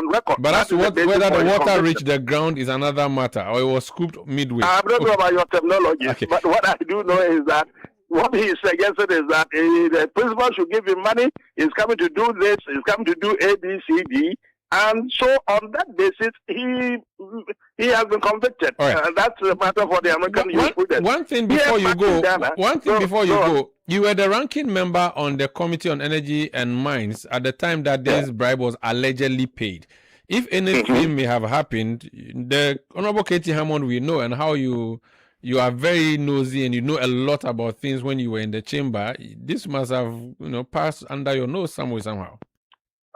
record. But as to whether the water reached the ground is another matter, or it was scooped midway. I don't know about your terminology, but what I do know is that what he suggested is that the principal should give him money. He's coming to do this. He's coming to do A, B, C, D. And so on that basis, he has been convicted. Right. That's a matter for the American jurisprudence. One thing before you go, you were the ranking member on the Committee on Energy and Mines at the time that this bribe was allegedly paid. If anything may have happened, the Honorable Katie Hammond will know, and how you are very nosy and you know a lot about things when you were in the chamber. This must have passed under your nose somehow.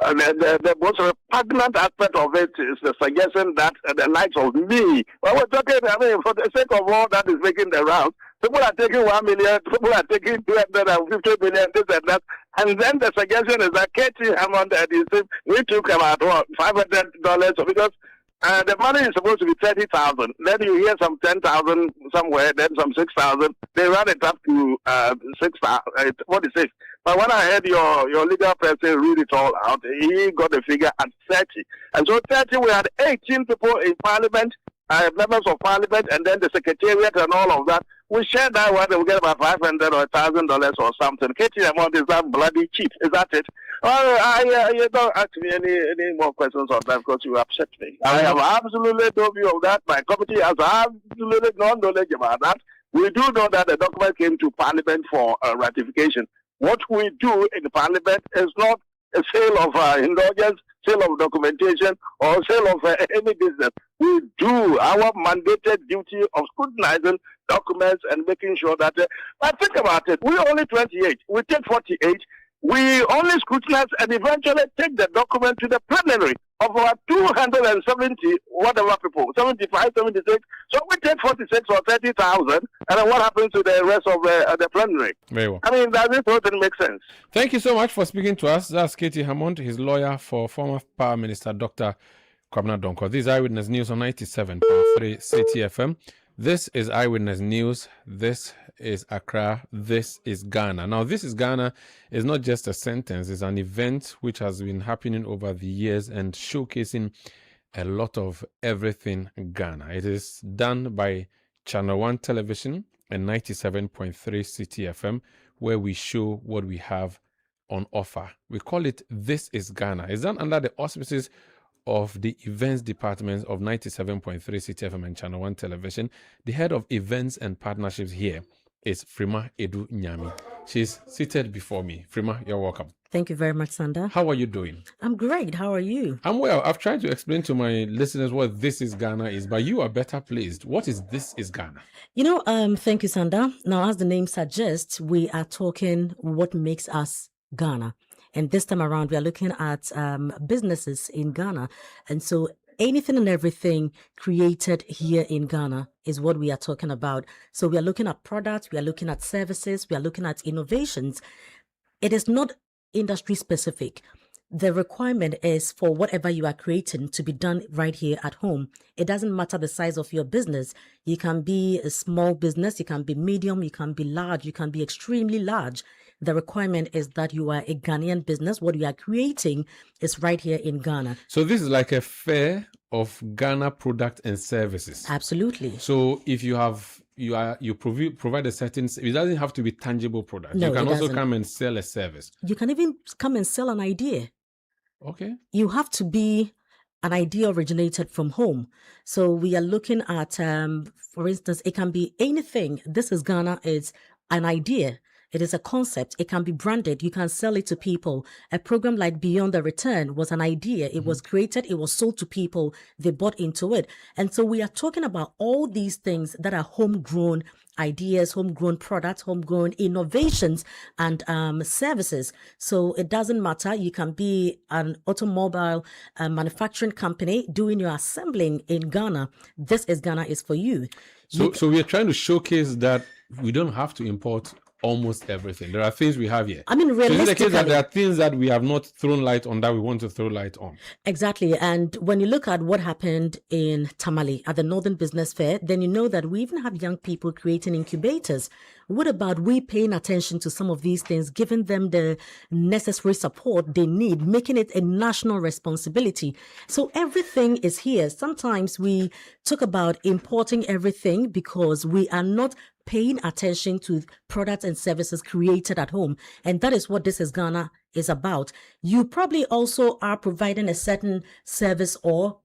The most repugnant aspect of it is the suggestion that the likes of me, well, we're talking, for the sake of all that is making the rounds, people are taking 1 million, people are taking 250 million, this and that. And then the suggestion is that Katie Hammond, we took about $500 because the money is supposed to be 30,000. Then you hear some 10,000 somewhere, then some 6,000. They run it up to 46. But when I heard your legal person read it all out, he got the figure at 30. And so 30, we had 18 people in Parliament, members of Parliament, and then the Secretariat and all of that. We shared that one, and we get about $500 or $1,000 or something. Katie amount is that bloody cheap? Is that it? Well, you don't ask me any more questions on that because you upset me. I have absolutely no view of that. My committee has absolutely no knowledge about that. We do know that the document came to Parliament for ratification. What we do in Parliament is not a sale of indulgence, sale of documentation, or sale of any business. We do our mandated duty of scrutinizing documents and making sure that. But think about it. We're only 28. We take 48. We only scrutinize and eventually take the document to the plenary of about 270 whatever people, 75, 76. So we take 46 or 30,000, and then what happens to the rest of the plenary? Very well. I mean, does it totally make sense? Thank you so much for speaking to us. That's Katie Hammond, his lawyer for former Power Minister Dr. Kwabena Donkor. This is Eyewitness News on 97.3 Citi FM. This is Eyewitness News. This is Accra. This is Ghana. Now, this is Ghana is not just a sentence. It's an event which has been happening over the years and showcasing a lot of everything Ghana. It is done by Channel 1 Television and 97.3 Citi FM, where we show what we have on offer. We call it This is Ghana. It's done under the auspices of the events departments of 97.3 Citi FM and Channel 1 Television. The head of events and partnerships here is Frima Edu Nyami. She's seated before me. Frima, you're welcome. Thank you very much, Sanda. How are you doing? I'm great. How are you? I'm well. I've tried to explain to my listeners what This is Ghana is, but you are better placed. What is This is Ghana? Thank you, Sanda. Now, as the name suggests, we are talking what makes us Ghana. And this time around, we are looking at businesses in Ghana. And so anything and everything created here in Ghana is what we are talking about. So we are looking at products, we are looking at services, we are looking at innovations. It is not industry specific. The requirement is for whatever you are creating to be done right here at home. It doesn't matter the size of your business. You can be a small business, you can be medium, you can be large, you can be extremely large. The requirement is that you are a Ghanaian business. What you are creating is right here in Ghana. So this is like a fair of Ghana product and services. Absolutely. So if you provide a certain, it doesn't have to be tangible product. No, you can also doesn't. come and sell a service. You can even come and sell an idea. Okay. You have to be an idea originated from home. So we are looking at, for instance, it can be anything. This is Ghana. It's an idea. It is a concept. It can be branded. You can sell it to people. A program like Beyond the Return was an idea. It was created. It was sold to people. They bought into it. And so we are talking about all these things that are homegrown ideas, homegrown products, homegrown innovations, and services. So it doesn't matter. You can be an automobile manufacturing company doing your assembling in Ghana. This is Ghana is for you. So we are trying to showcase that we don't have to import almost everything. There are things we have here. I mean, realistically, so is it the case that there are things that we have not thrown light on that we want to throw light on? Exactly. And when you look at what happened in Tamale at the Northern Business Fair, then you know that we even have young people creating incubators. What about we paying attention to some of these things, giving them the necessary support they need, making it a national responsibility? So everything is here. Sometimes we talk about importing everything because we are not paying attention to products and services created at home. And that is what This is Ghana is about. You probably also are providing a certain service or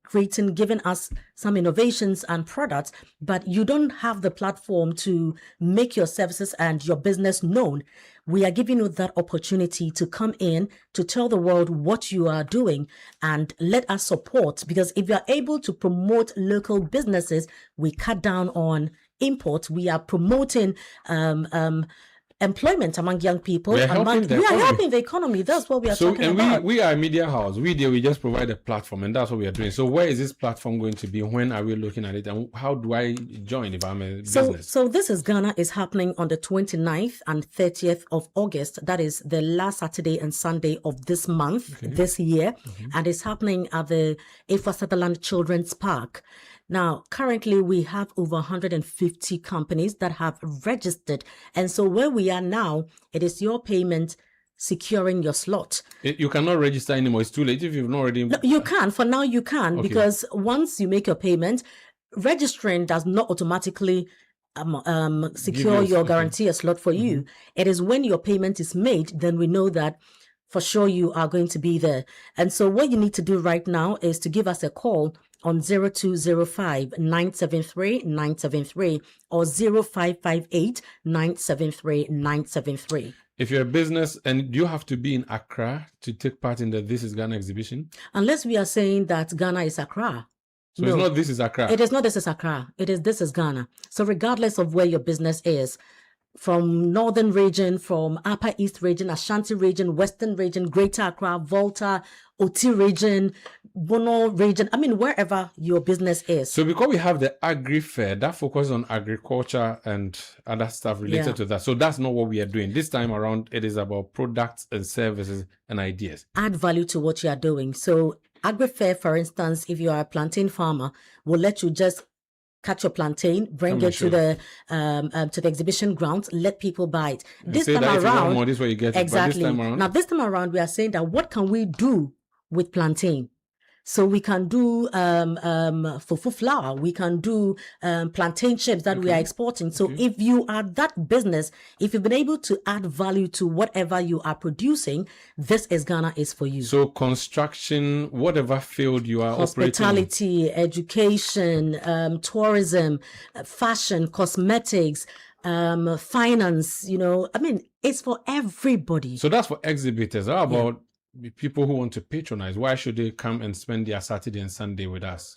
giving us some innovations and products, but you don't have the platform to make your services and your business known. We are giving you that opportunity to come in, to tell the world what you are doing and let us support, because if you are able to promote local businesses, we cut down on import. We are promoting employment among young people. We are helping the economy. That's what we are talking about. And we are a media house. We just provide a platform, and that's what we are doing. So where is this platform going to be? When are we looking at it? And how do I join if I'm a business? So This is Ghana is happening on the 29th and 30th of August. That is the last Saturday and Sunday of this month, this year. And it's happening at the Afa Sutherland Children's Park. Now, currently, we have over 150 companies that have registered. And so where we are now, it is your payment securing your slot. You cannot register anymore. It's too late if you've not already... No, you can. For now, you can. Because once you make your payment, registering does not automatically secure your guarantee a slot for you. It is when your payment is made, then we know that for sure you are going to be there. And so what you need to do right now is to give us a call on 0205-973-973 or 0558-973-973. If you're a business, and do you have to be in Accra to take part in the This is Ghana exhibition? Unless we are saying that Ghana is Accra. So no, it's not This is Accra. It is not This is Accra. It is This is Ghana. So regardless of where your business is, from Northern region, from Upper East region, Ashanti region, Western region, Greater Accra, Volta, Oti region, Bono region, I mean, wherever your business is. So because we have the Agri Fair that focuses on agriculture and other stuff related to that. So that's not what we are doing. This time around, it is about products and services and ideas. Add value to what you are doing. So Agri Fair, for instance, if you are a plantain farmer, will let you just cut your plantain, bring it to the exhibition grounds, let people buy it. This time around, more, this way you get exactly. It, but this time around, now, this time around, we are saying that what can we do with plantain? So we can do fufu flour, we can do plantain chips that we are exporting. So if you are that business, if you've been able to add value to whatever you are producing, This is Ghana is for you. So construction, whatever field you are hospitality, operating, education, tourism, fashion, cosmetics, finance, I mean, it's for everybody. So that's for exhibitors. How about people who want to patronize? Why should they come and spend their Saturday and Sunday with us?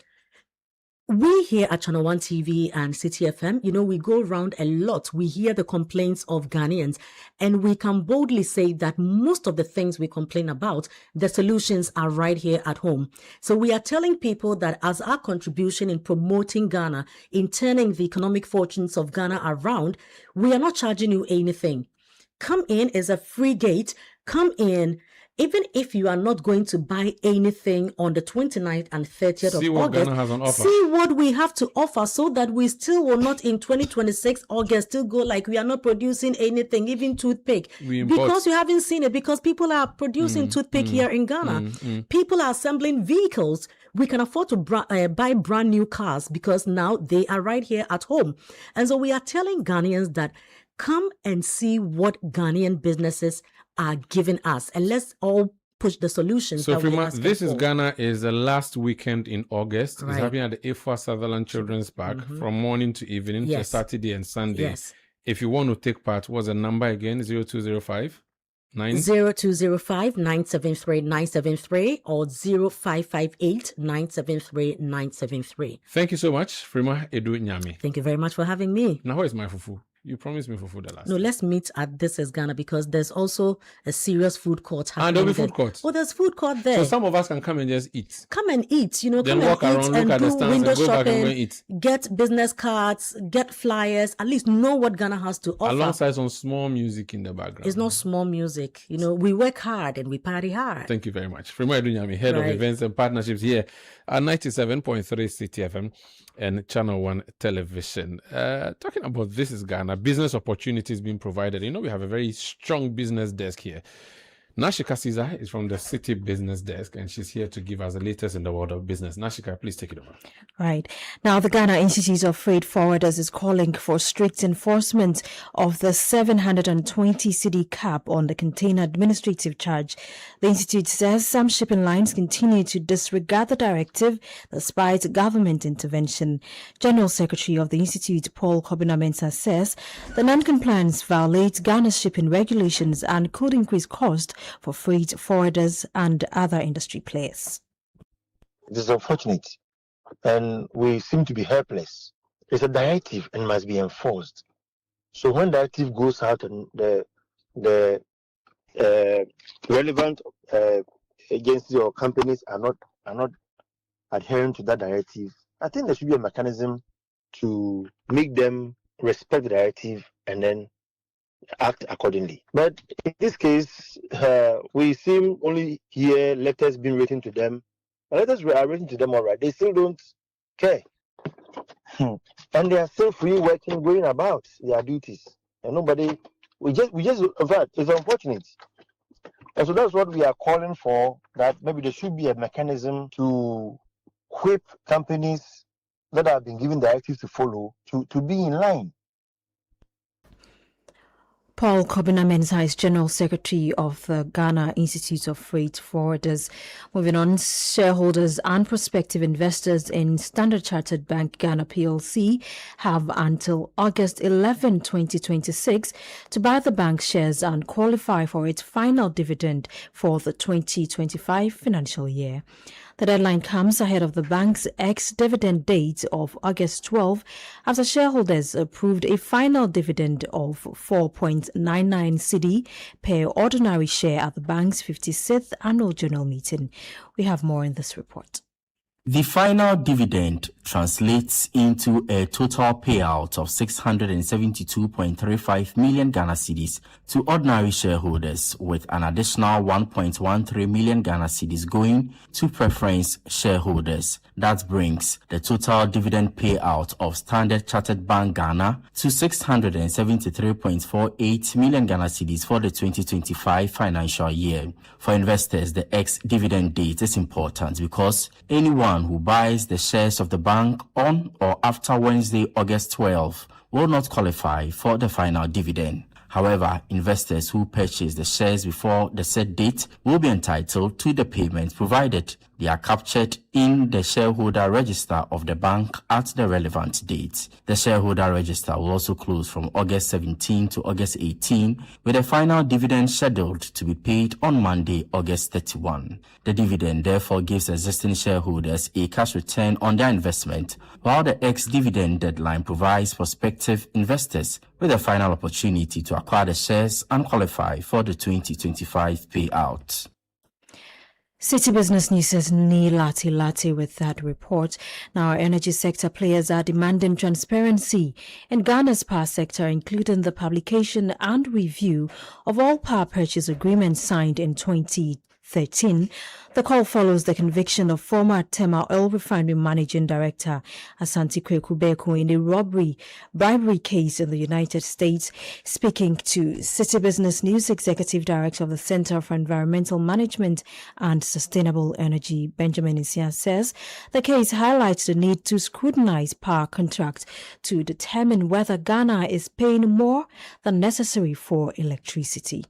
We here at Channel One TV and Citi FM, we go around a lot. We hear the complaints of Ghanaians, and we can boldly say that most of the things we complain about, the solutions are right here at home. So we are telling people that as our contribution in promoting Ghana, in turning the economic fortunes of Ghana around, we are not charging you anything. Come in as a free gate. Come in. Even if you are not going to buy anything on the 29th and 30th of August, Ghana has on offer. See what we have to offer so that we still will not in 2026 August still go like we are not producing anything, even toothpick. Because you haven't seen it, because people are producing toothpick here in Ghana. People are assembling vehicles. We can afford to buy brand new cars because now they are right here at home. And so we are telling Ghanaians that come and see what Ghanaian businesses are giving us, and let's all push the solutions. So, that we're Frima, asking This is for. Ghana is the last weekend in August. It's Right. happening at the Afwa Sutherland Children's Park from morning to evening, Yes. to Saturday and Sunday. Yes. If you want to take part, what's the number again? 0205 0205 973 973 or 0558 973 973. Thank you so much, Frima Edu Nyami. Thank you very much for having me. Now, where is my fufu? You promised me fufu the last. No, let's meet at This Is Ghana because there's also a serious food court happening. And there'll be there. food court. Oh, there's food court there. So some of us can come and just eat. Come and eat, Then come walk and around, eat look and at the do stands window and go back and go shopping, and eat. get business cards, get flyers, at least know what Ghana has to offer. Alongside some small music in the background. It's not small music. We work hard and we party hard. Thank you very much. Frima Edu Nyami, Head of Right. Events and Partnerships here at 97.3 Citi FM and Channel 1 Television. Talking about This Is Ghana, business opportunities being provided. We have a very strong business desk here. Nashika Caesar is from the Citi Business Desk, and she's here to give us the latest in the world of business. Nashika, please take it over. Right. Now, the Ghana Institute of Freight Forwarders is calling for strict enforcement of the 720 cedi cap on the container administrative charge. The Institute says some shipping lines continue to disregard the directive despite government intervention. General Secretary of the Institute, Paul Kobina-Mensah, says the non-compliance violates Ghana's shipping regulations and could increase cost for freight forwarders and other industry players. It is unfortunate, and we seem to be helpless. It's a directive and must be enforced. So when directive goes out and the relevant agencies or companies are not adhering to that directive, I think there should be a mechanism to make them respect the directive and then act accordingly. But in this case, we seem only hear letters being written to them. The letters are written to them all right. They still don't care. And they are still free working, going about their duties. And nobody, we just, in fact, it's unfortunate. And so that's what we are calling for, that maybe there should be a mechanism to whip companies that have been given directives to follow to be in line. Paul Kobina-Mensah is General Secretary of the Ghana Institute of Freight Forwarders. Moving on, shareholders and prospective investors in Standard Chartered Bank Ghana PLC have until August 11, 2026 to buy the bank's shares and qualify for its final dividend for the 2025 financial year. The deadline comes ahead of the bank's ex-dividend date of August 12 after shareholders approved a final dividend of 4.99 cedi per ordinary share at the bank's 56th annual general meeting. We have more in this report. The final dividend translates into a total payout of 672.35 million Ghana cedis to ordinary shareholders, with an additional 1.13 million Ghana cedis going to preference shareholders. That brings the total dividend payout of Standard Chartered Bank Ghana to 673.48 million Ghana cedis for the 2025 financial year. For investors, the ex-dividend date is important because anyone who buys the shares of the bank on or after Wednesday, August 12, will not qualify for the final dividend. However, investors who purchase the shares before the set date will be entitled to the payment provided they are captured in the shareholder register of the bank at the relevant date. The shareholder register will also close from August 17 to August 18, with a final dividend scheduled to be paid on Monday, August 31. The dividend therefore gives existing shareholders a cash return on their investment, while the ex-dividend deadline provides prospective investors with a final opportunity to acquire the shares and qualify for the 2025 payout. City Business News says Ni Lati with that report. Now, our energy sector players are demanding transparency in Ghana's power sector, including the publication and review of all power purchase agreements signed in 2013. The call follows the conviction of former Tema Oil Refinery Managing Director Asante Kwekubeku in a bribery case in the United States. Speaking to City Business News, Executive Director of the Center for Environmental Management and Sustainable Energy, Benjamin Isia, says the case highlights the need to scrutinize power contracts to determine whether Ghana is paying more than necessary for electricity.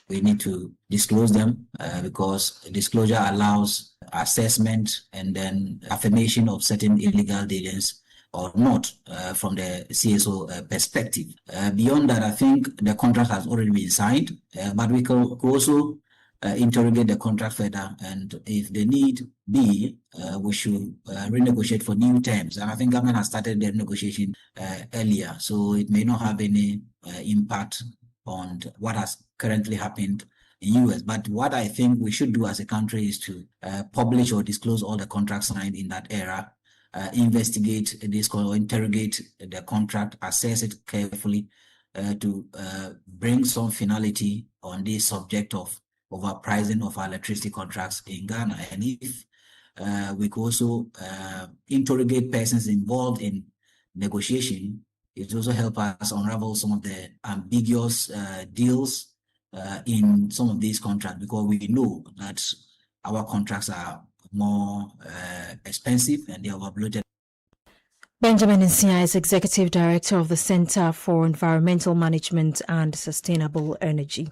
we need to disclose them because disclosure allows assessment and then affirmation of certain illegal dealings or not from the CSO perspective. Beyond that, I think the contract has already been signed, but we can also interrogate the contract further, and if the need be, we should renegotiate for new terms. And I think government has started the negotiation earlier, so it may not have any impact on what has currently happened in US. But what I think we should do as a country is to publish or disclose all the contracts signed in that era, investigate this or interrogate the contract, assess it carefully to bring some finality on this subject of overpricing of our electricity contracts in Ghana. And if we could also interrogate persons involved in negotiation, it also help us unravel some of the ambiguous deals in some of these contracts, because we know that our contracts are more expensive and they are overbloated. Benjamin Nsia is Executive Director of the Center for Environmental Management and Sustainable Energy.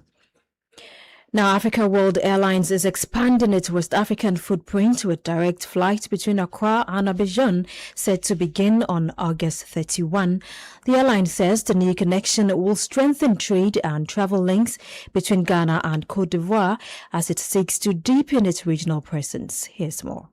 Now, Africa World Airlines is expanding its West African footprint with direct flights between Accra and Abidjan set to begin on August 31. The airline says the new connection will strengthen trade and travel links between Ghana and Cote d'Ivoire as it seeks to deepen its regional presence. Here's more.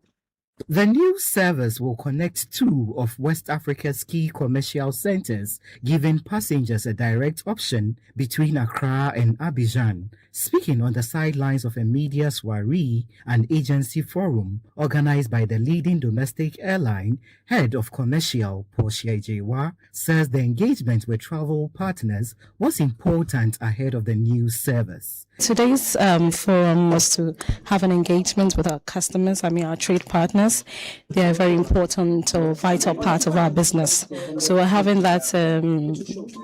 The new service will connect two of West Africa's key commercial centers, giving passengers a direct option between Accra and Abidjan. Speaking on the sidelines of a media soiree and agency forum organized by the leading domestic airline, head of commercial Portia Ejewa says the engagement with travel partners was important ahead of the new service. Today's forum was to have an engagement with our customers, our trade partners. They are a very important or vital part of our business. So we're having that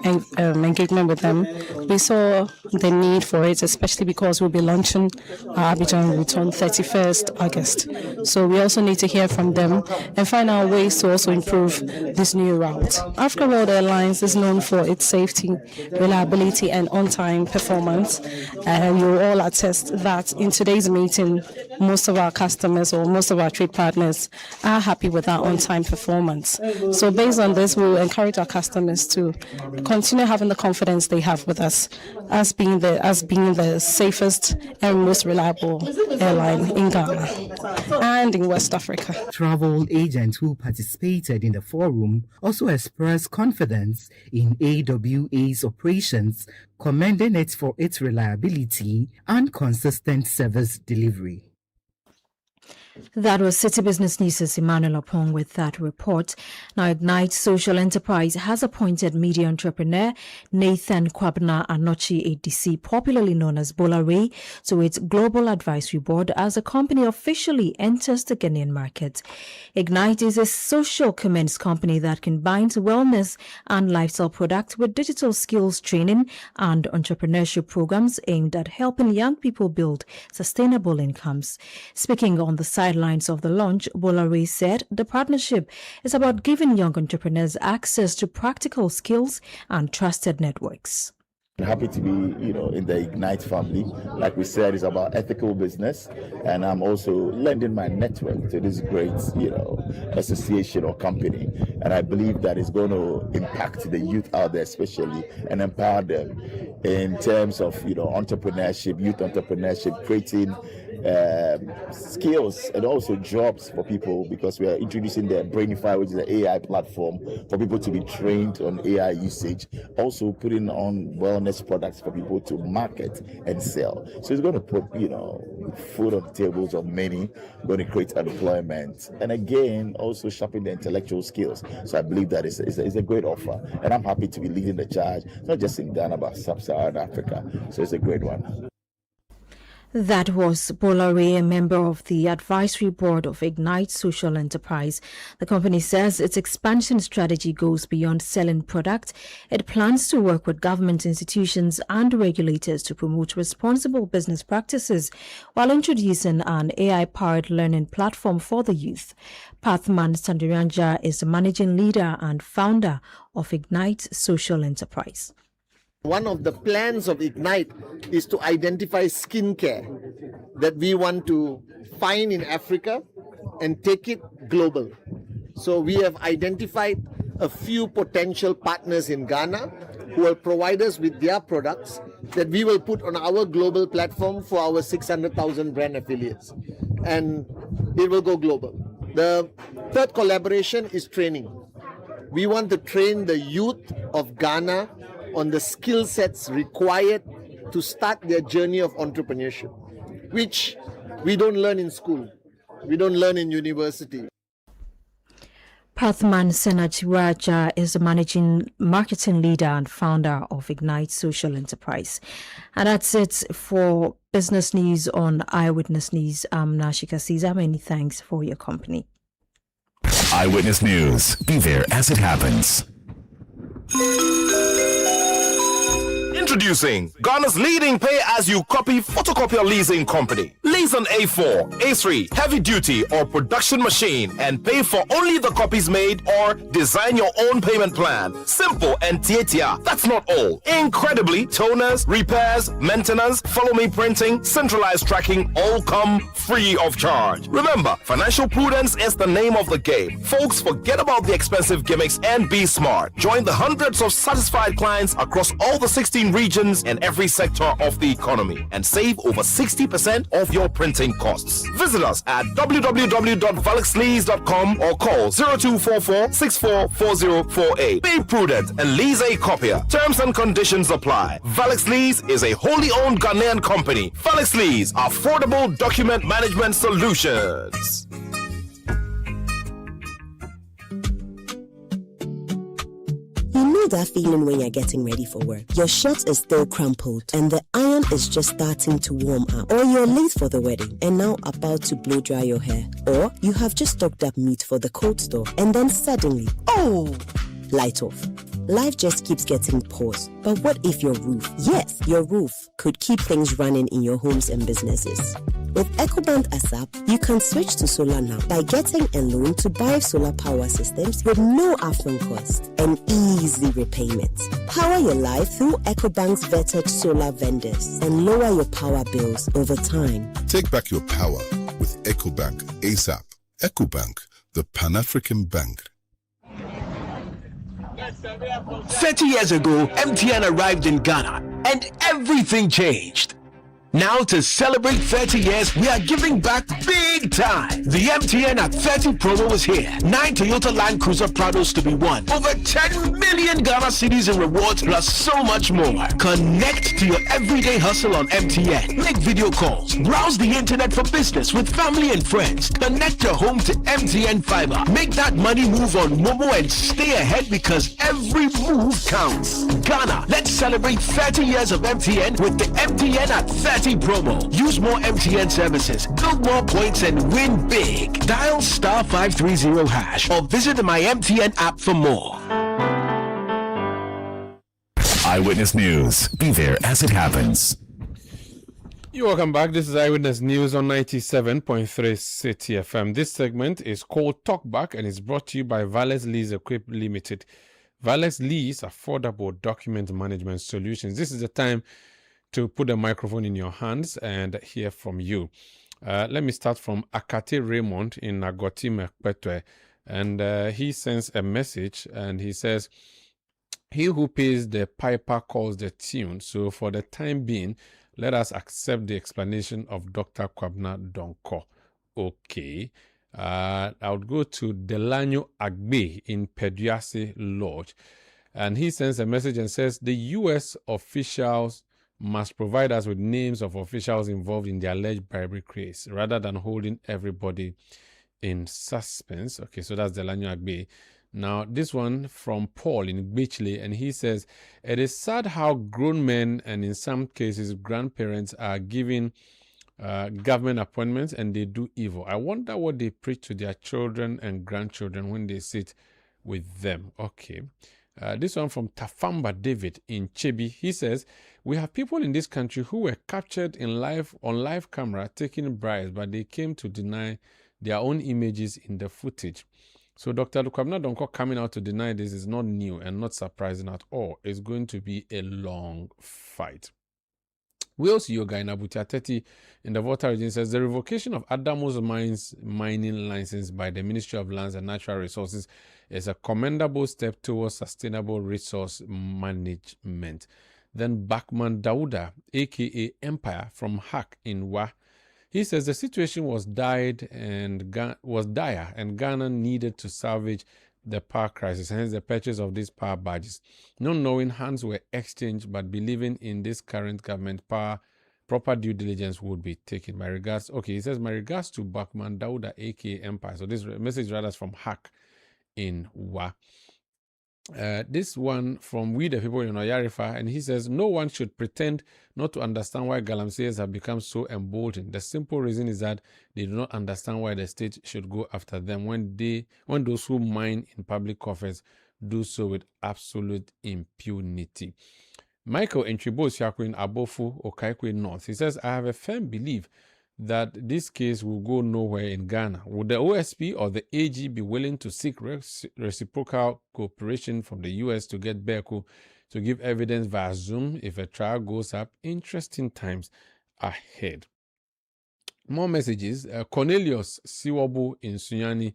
engagement with them. We saw the need for it, especially because we'll be launching our Abidjan route on 31st August. So we also need to hear from them and find out ways to also improve this new route. Africa World Airlines is known for its safety, reliability, and on-time performance. You will all attest that in today's meeting, most of our customers or most of our trade partners are happy with our on-time performance. So based on this, we will encourage our customers to continue having the confidence they have with us as being the safest and most reliable airline in Ghana and in West Africa. Travel agents who participated in the forum also expressed confidence in AWA's operations, commending it for its reliability and consistent service delivery. That was City Business News' Emmanuel Opong with that report. Now, Ignite Social Enterprise has appointed media entrepreneur Nathan Kwabena Anochi ADC, popularly known as Bola Ray, to its Global Advisory Board as the company officially enters the Ghanaian market. Ignite is a social commerce company that combines wellness and lifestyle products with digital skills training and entrepreneurship programs aimed at helping young people build sustainable incomes. Speaking on the sidelines of the launch, Bolare said the partnership is about giving young entrepreneurs access to practical skills and trusted networks. I'm happy to be, in the Ignite family. Like we said, it's about ethical business, and I'm also lending my network to this great, association or company. And I believe that it's going to impact the youth out there, especially, and empower them in terms of, entrepreneurship, youth entrepreneurship, creating skills and also jobs for people, because we are introducing the Brainify, which is an AI platform for people to be trained on AI usage, also putting on wellness products for people to market and sell. So it's going to put, food on the tables of many, going to create employment, and again, also sharpen the intellectual skills. So I believe that it's a great offer, and I'm happy to be leading the charge, not just in Ghana, but sub-Saharan Africa. So it's a great one. That was Bolare, a member of the advisory board of Ignite Social Enterprise. The company says its expansion strategy goes beyond selling product. It plans to work with government institutions and regulators to promote responsible business practices while introducing an AI-powered learning platform for the youth. Pathman Sandiranja is the managing leader and founder of Ignite Social Enterprise. One of the plans of Ignite is to identify skincare that we want to find in Africa and take it global. So we have identified a few potential partners in Ghana who will provide us with their products that we will put on our global platform for our 600,000 brand affiliates. And it will go global. The third collaboration is training. We want to train the youth of Ghana on the skill sets required to start their journey of entrepreneurship, which we don't learn in school. We don't learn in university. Pathman Senajiraja is the managing marketing leader and founder of Ignite Social Enterprise. And that's it for business news on Eyewitness News. I'm Nashika Caesar. Many thanks for your company. Eyewitness News. Be there as it happens. Introducing Ghana's leading pay-as-you-copy photocopier leasing company. Lease an A4, A3, heavy-duty or production machine and pay for only the copies made or design your own payment plan. Simple and tietia. That's not all. Incredibly, toners, repairs, maintenance, follow-me printing, centralized tracking all come free of charge. Remember, financial prudence is the name of the game. Folks, forget about the expensive gimmicks and be smart. Join the hundreds of satisfied clients across all the 16 regions and every sector of the economy and save over 60% of your printing costs. Visit us at www.valexlease.com or call 0244-644048. Be prudent and lease a copier. Terms and conditions apply. Valex Lease is a wholly owned Ghanaian company. Valex Lease, affordable document management solutions. You know that feeling when you're getting ready for work. Your shirt is still crumpled and the iron is just starting to warm up. Or you're late for the wedding and now about to blow dry your hair. Or you have just stocked up meat for the cold store and then suddenly, oh, light off. Life just keeps getting paused. But what if your roof, yes, your roof, could keep things running in your homes and businesses? With EcoBank ASAP, you can switch to solar now by getting a loan to buy solar power systems with no upfront cost and easy repayment. Power your life through EcoBank's vetted solar vendors and lower your power bills over time. Take back your power with EcoBank ASAP. EcoBank, the Pan-African bank. 30 years ago, MTN arrived in Ghana and everything changed. Now, to celebrate 30 years, we are giving back big time. The MTN at 30 promo is here. 9 Toyota Land Cruiser Prados to be won. Over 10 million Ghana cedis in rewards, plus so much more. Connect to your everyday hustle on MTN. Make video calls. Browse the internet for business with family and friends. Connect your home to MTN Fiber. Make that money move on Momo and stay ahead because every move counts. Ghana, let's celebrate 30 years of MTN with the MTN at 30 promo. Use more MTN services, build more points and win big. Dial *530# or visit the My MTN app for more. Eyewitness News. Be there as it happens. You're welcome back. This is Eyewitness News on 97.3 Citi FM. This segment is called Talkback and is brought to you by Valex Lease Equip Limited. Valex Lease, affordable document management solutions. This is the time to put the microphone in your hands and hear from you. Let me start from Akate Raymond in Nagoti Mekpetwe. And he sends a message and he says, he who pays the piper calls the tune. So for the time being, let us accept the explanation of Dr. Kwabena Donko. Okay. I would go to Delanyo Agbe in Peduase Lodge. And he sends a message and says, the U.S. officials must provide us with names of officials involved in the alleged bribery case rather than holding everybody in suspense. Okay, so that's Delanyo Agbe. Now, this one from Paul in Bichley, and he says, it is sad how grown men and in some cases grandparents are given government appointments and they do evil. I wonder what they preach to their children and grandchildren when they sit with them. Okay. This one from Tafamba David in Chebi. He says, we have people in this country who were captured on live camera taking bribes, but they came to deny their own images in the footage. So Dr. Kwabena Donko coming out to deny this is not new and not surprising at all. It's going to be a long fight. Wales Yoga in Abutiateti in the Volta region says the revocation of Adamos Mines mining license by the Ministry of Lands and Natural Resources is a commendable step towards sustainable resource management. Then Bakman Dauda, aka Empire from Hak in Wa, he says the situation was dire and Ghana needed to salvage the power crisis, hence the purchase of these power badges. Not knowing hands were exchanged, but believing in this current government power, proper due diligence would be taken. My regards. Okay, he says, my regards to Bakman Dauda, aka Empire. So this message rather is from Hak in Wa. This one from We the People in Oyarifa, and he says, no one should pretend not to understand why Galamseyers have become so emboldened. The simple reason is that they do not understand why the state should go after them when those who mine in public coffers do so with absolute impunity. Michael Entribo Siako in Abofu, Okaikwe North, he says, I have a firm belief that this case will go nowhere in Ghana. Would the OSP or the AG be willing to seek reciprocal cooperation from the US to get Beku to give evidence via Zoom if a trial goes up? Interesting times ahead. More messages. Cornelius Siwabu in Sunyani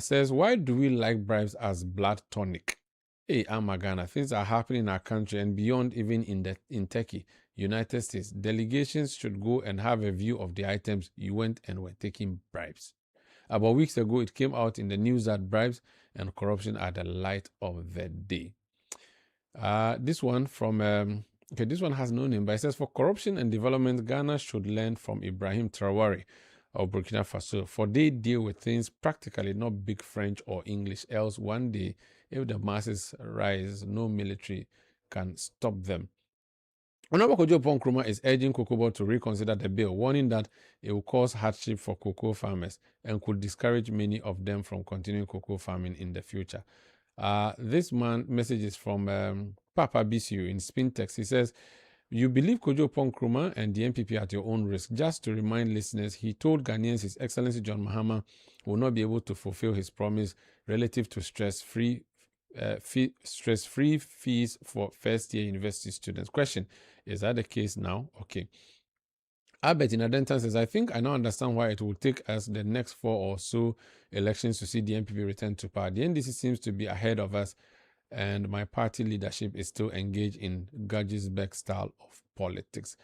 says, why do we like bribes as blood tonic? Hey, Ghana, things are happening in our country and beyond, even in Turkey, United States. Delegations should go and have a view of the items you went and were taking bribes. About weeks ago, it came out in the news that bribes and corruption are the light of the day. This one from, this one has no name, but it says, for corruption and development, Ghana should learn from Ibrahim Traore of Burkina Faso, for they deal with things practically, not big French or English, else one day, if the masses rise, no military can stop them. Honorable Kojo Nkrumah is urging Cocoa Board to reconsider the bill, warning that it will cause hardship for cocoa farmers and could discourage many of them from continuing cocoa farming in the future. This message is from Papa BCU in Spintex. He says, you believe Kojo Nkrumah and the MPP at your own risk. Just to remind listeners, he told Ghanaians His Excellency John Mahama will not be able to fulfill his promise relative to stress-free fees for first-year university students. Question, is that the case now? Okay. Albert in Adenton says, I think I now understand why it will take us the next 4 or so elections to see the MPP return to power. The NDC seems to be ahead of us, and my party leadership is still engaged in Gajisbeck style of politics.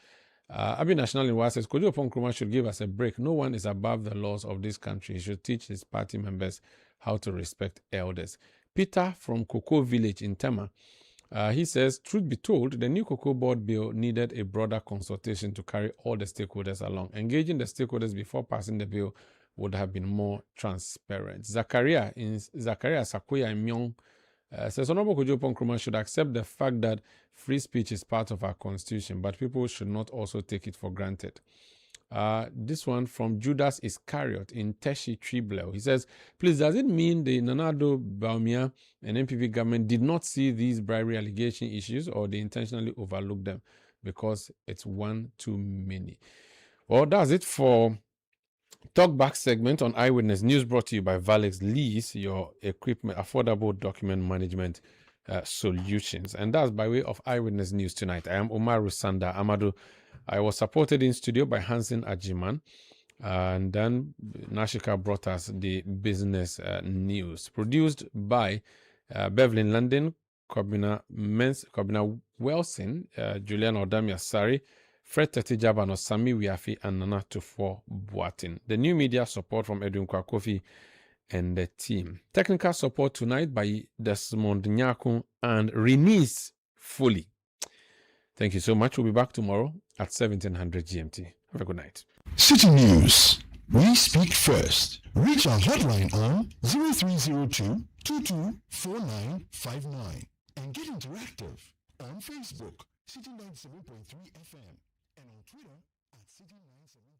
Abi National in Wa says, Kojo Nkrumah should give us a break. No one is above the laws of this country. He should teach his party members how to respect elders. Peter from Cocoa Village in Tema, he says, truth be told, the new Cocoa Board bill needed a broader consultation to carry all the stakeholders along. Engaging the stakeholders before passing the bill would have been more transparent. Zakaria Sakoya Myong says, Honorable Kojo Nkrumah should accept the fact that free speech is part of our constitution, but people should not also take it for granted. This one from Judas Iscariot in Teshi Tribleu. He says, please, does it mean the Nanado Baumia and MPP government did not see these bribery allegation issues, or they intentionally overlooked them because it's one too many? Well, that's it for Talkback segment on Eyewitness News, brought to you by Valix Lease, your equipment, affordable document management solutions. And that's by way of Eyewitness News tonight. I am Omar Rusanda Amadou. I was supported in studio by Hansen Ajiman, and then Nashika brought us the business news. Produced by Bevlin London, Kobina Wilson, Julian Odamia Sari, Fred Tetijabano, Sami Wiafi, and Nana Tufo Boatin. The new media support from Edwin Kwakofi and the team. Technical support tonight by Desmond Nyakun and Renis Foley. Thank you so much. We'll be back tomorrow at 1700 GMT. Have a good night. City News. We speak first. Reach our hotline on 0302 224959 and get interactive on Facebook, City 97.3 FM, and on Twitter at City 97.